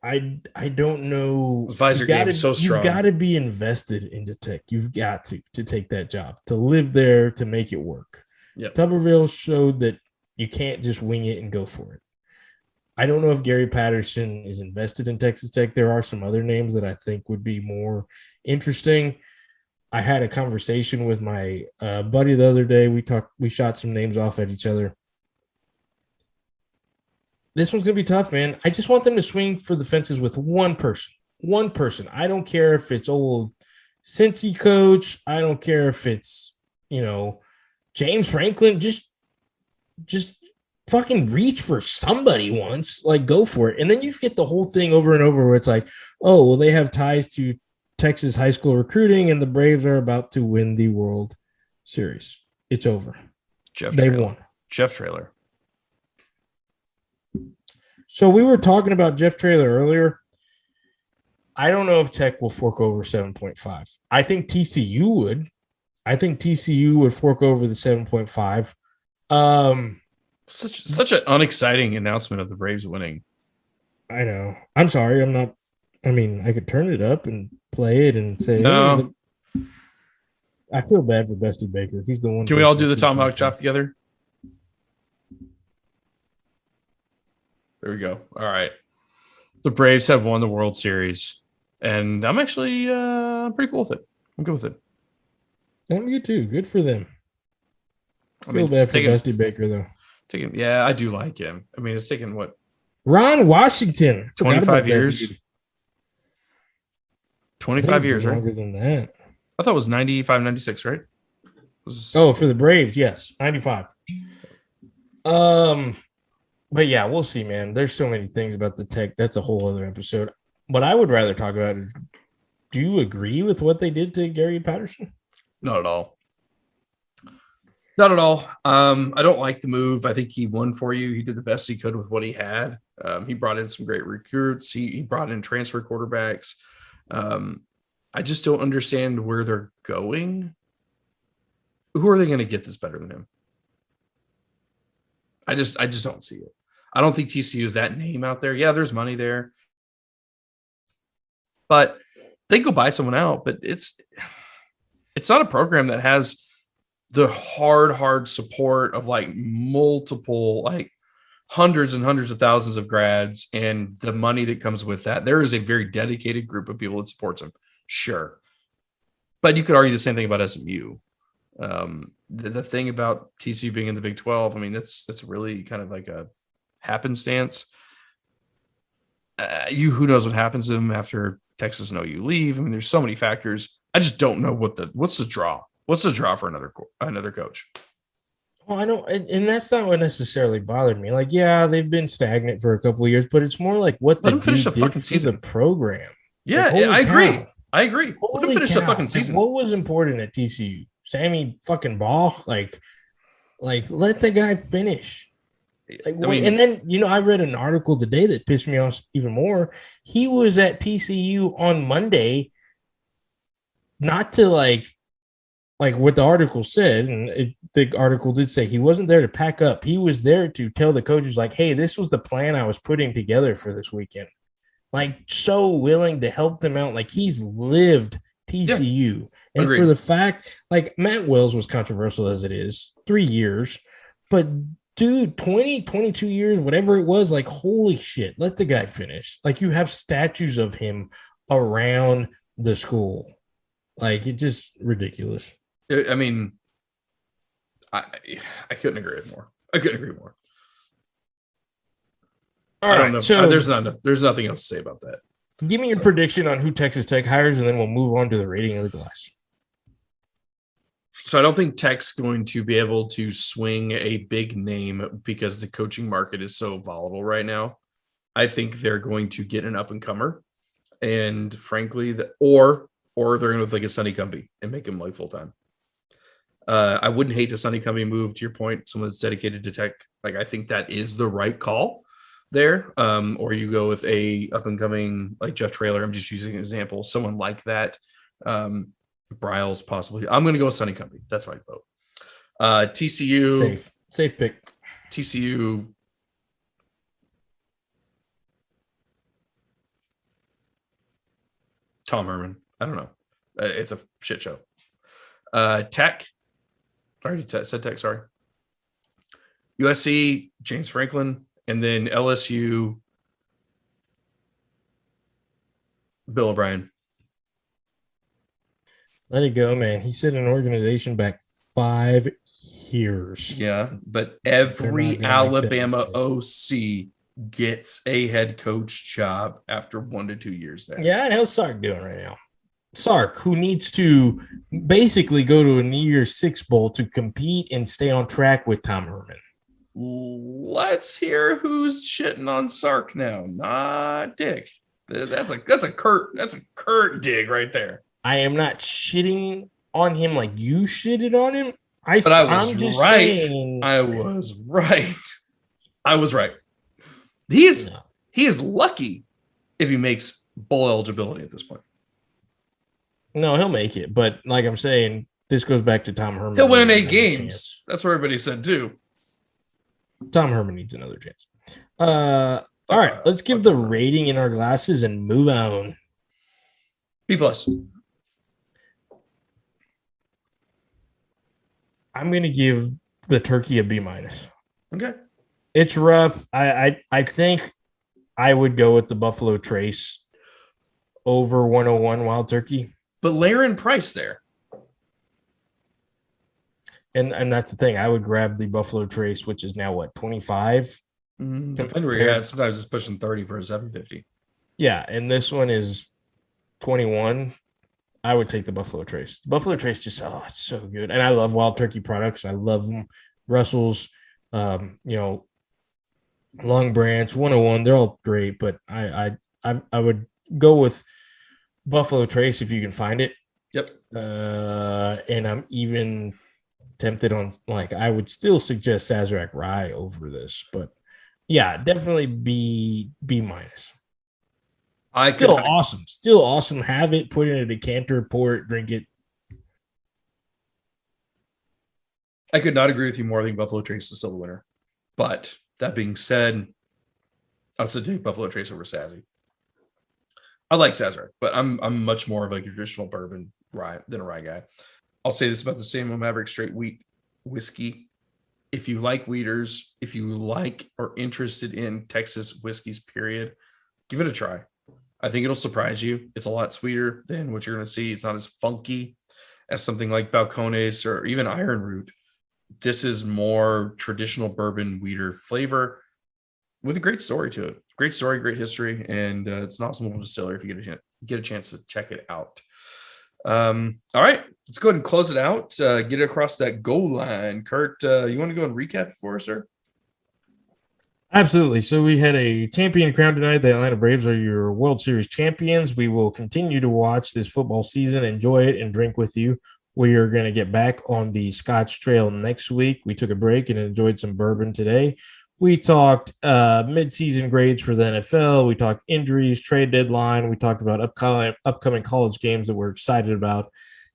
I don't know. His visor game is so strong. You've got to be invested into Tech. You've got to take that job, to live there, to make it work. Yep. Tuberville showed that you can't just wing it and go for it. I don't know if Gary Patterson is invested in Texas Tech. There are some other names that I think would be more interesting. I had a conversation with my buddy the other day. We shot some names off at each other. This one's going to be tough, man. I just want them to swing for the fences with one person. One person. I don't care if it's old Cincy coach. I don't care if it's, James Franklin. Just fucking reach for somebody once. Like, go for it. And then you get the whole thing over and over where it's like, oh, well, they have ties to Texas high school recruiting and the Braves are about to win the World Series. It's over. They've won. Jeff Traylor. So we were talking about Jeff Traylor earlier. I don't know if Tech will fork over 7.5. I think TCU would. I think TCU would fork over the 7.5. Such an unexciting announcement of the Braves winning. I know. I'm sorry. I'm not. I mean, I could turn it up and play it and say, no. Hey, I feel bad for Bestie Baker. He's the one. Can we all do the tomahawk chop together? There we go. All right. The Braves have won the World Series, and I'm actually pretty cool with it. I'm good with it. I'm good too. Good for them. I Feel mean, bad for Dusty Baker though. yeah, I do like him. I mean, it's taken what, Ron Washington. Forgot about 25 that years? dude. I think 25 it's been years, right? longer than that. I thought it was 95, 96, right? Was Oh, for the Braves, yes, 95. Um, but yeah, we'll see, man. There's so many things about the Tech. That's a whole other episode. What I would rather talk about is, do you agree with what they did to Gary Patterson? not at all. Not at all. I don't like the move. I think he won for you. He did the best he could with what he had. He brought in some great recruits. He brought in transfer quarterbacks. I just don't understand where they're going. Who are they going to get that's better than him? I just don't see it. I don't think TCU is that name out there. Yeah, there's money there, but they go buy someone out. But it's not a program that has the hard support of like multiple, like hundreds and hundreds of thousands of grads and the money that comes with that. There is a very dedicated group of people that supports them. Sure. But you could argue the same thing about SMU. The thing about TCU being in the Big 12, I mean, it's really kind of like a happenstance. Who knows what happens to them after Texas and OU leave? I mean, there's so many factors. I just don't know what's the draw. What's the draw for another coach? Well, I don't, and that's not what necessarily bothered me. Like, yeah, they've been stagnant for a couple of years, but it's more like what Let them finish the did fucking for season. the program. Yeah, like, I agree. Cow. I agree. Let them finish the fucking season. Like, what was important at TCU? Sammy fucking Ball? Like let the guy finish. Like, I mean, and then, I read an article today that pissed me off even more. He was at TCU on Monday, not to like what the article said, and the article did say he wasn't there to pack up. He was there to tell the coaches, like, hey, this was the plan I was putting together for this weekend. Like, so willing to help them out. Like, he's lived TCU. Yeah. And agreed. For the fact, like, Matt Wells was controversial as it is, 3 years, but dude, 20, 22 years, whatever it was, like, holy shit, let the guy finish. Like, you have statues of him around the school. Like, it's just ridiculous. I mean, I couldn't agree more. I couldn't agree more. All right, I don't know. So there's nothing else to say about that. Give me your prediction on who Texas Tech hires, and then we'll move on to the rating of the glass. So I don't think Tech's going to be able to swing a big name because the coaching market is so volatile right now. I think they're going to get an up-and-comer, and frankly, or they're going to like a Sonny Cumbie and make him like full-time. I wouldn't hate the Sonny Cumbie move, to your point, someone that's dedicated to Tech. Like, I think that is the right call there. Or you go with a up-and-coming like Jeff Traylor. I'm just using an example. Someone like that. Bryles possibly. I'm going to go with Sonny Cumbie. That's my vote. TCU. Safe pick. TCU. Tom Herman. I don't know. It's a shit show. Tech. I already said Tech, sorry. USC, James Franklin, and then LSU, Bill O'Brien. Let it go, man. He set an organization back 5 years. Yeah, but every Alabama OC gets a head coach job after 1 to 2 years there. Yeah, and how's Sark doing right now? Sark, who needs to basically go to a New Year's Six Bowl to compete and stay on track with Tom Herman. Let's hear who's shitting on Sark now. Not Dick. That's a Kurt dig right there. I am not shitting on him like you shitted on him. I was right. He is lucky if he makes bowl eligibility at this point. No, he'll make it. But like I'm saying, this goes back to Tom Herman. He'll win 8 games. That's what everybody said too. Tom Herman needs another chance. All right, let's give the rating in our glasses and move on. B+. I'm going to give the turkey a B-. Okay. It's rough. I think I would go with the Buffalo Trace over 101 Wild Turkey. But Laren Price there. And that's the thing. I would grab the Buffalo Trace, which is now what, 25? Depending where you're at, sometimes it's pushing 30 for a 750. Yeah, and this one is 21. I would take the Buffalo Trace. The Buffalo Trace just, oh, it's so good. And I love Wild Turkey products. I love them. Russell's, you know, Long Branch, 101, they're all great, but I would go with Buffalo Trace if you can find it. Yep. And I'm even tempted on, like, I would still suggest Sazerac Rye over this, but yeah, definitely B minus. Awesome. Still awesome. Have it, put it in a decanter, pour it, drink it. I could not agree with you more. I think Buffalo Trace is still the winner. But that being said, I'll still take Buffalo Trace over Sazzy. I like Sazerac, but I'm much more of a traditional bourbon rye than a rye guy. I'll say this about the Samuel Maverick straight wheat whiskey. If you like wheaters, if you like or interested in Texas whiskeys, period, give it a try. I think it'll surprise you. It's a lot sweeter than what you're going to see. It's not as funky as something like Balcones or even Iron Root. This is more traditional bourbon wheater flavor with a great story to it. Great story, great history, and it's an awesome little distillery if you get a chance to check it out. All right, let's go ahead and close it out. Get it across that goal line. Kurt, you want to go and recap it for us, sir? Absolutely. So we had a champion crown tonight. The Atlanta Braves are your World Series champions. We will continue to watch this football season, enjoy it, and drink with you. We are going to get back on the Scotch Trail next week. We took a break and enjoyed some bourbon today. We talked midseason grades for the NFL. We talked injuries, trade deadline. We talked about upcoming college games that we're excited about.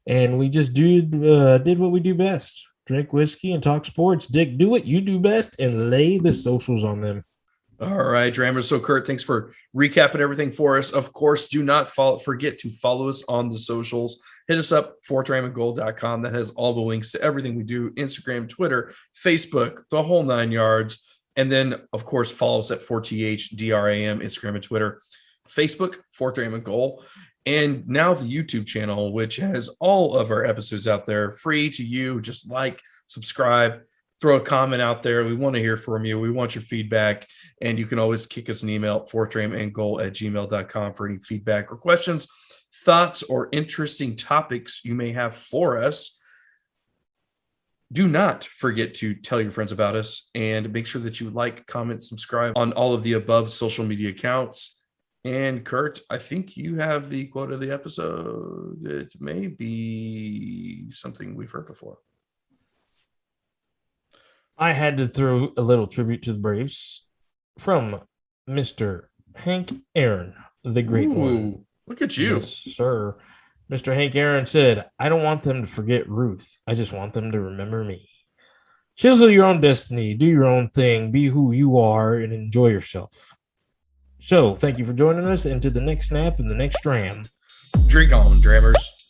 And we just did what we do best. Drink whiskey and talk sports. Dick, do what you do best and lay the socials on them. All right, Drammers. So, Kurt, thanks for recapping everything for us. Of course, do not forget to follow us on the socials. Hit us up, fortramandgold.com. That has all the links to everything we do, Instagram, Twitter, Facebook, the whole 9 yards. And then, of course, follow us at 4THDRAM, Instagram and Twitter, Facebook, Fort Raymond Goal, and now the YouTube channel, which has all of our episodes out there free to you. Just like, subscribe, throw a comment out there. We want to hear from you. We want your feedback. And you can always kick us an email at fortramandgoal@gmail.com for any feedback or questions, thoughts, or interesting topics you may have for us. Do not forget to tell your friends about us and make sure that you like, comment, subscribe on all of the above social media accounts. And Kurt, I think you have the quote of the episode. It may be something we've heard before. I had to throw a little tribute to the Braves from Mr. Hank Aaron, the great one. Look at you. Yes, sir. Mr. Hank Aaron said, "I don't want them to forget Ruth. I just want them to remember me." Chisel your own destiny, do your own thing, be who you are, and enjoy yourself. So, thank you for joining us into the next snap and the next dram. Drink on, Drammers.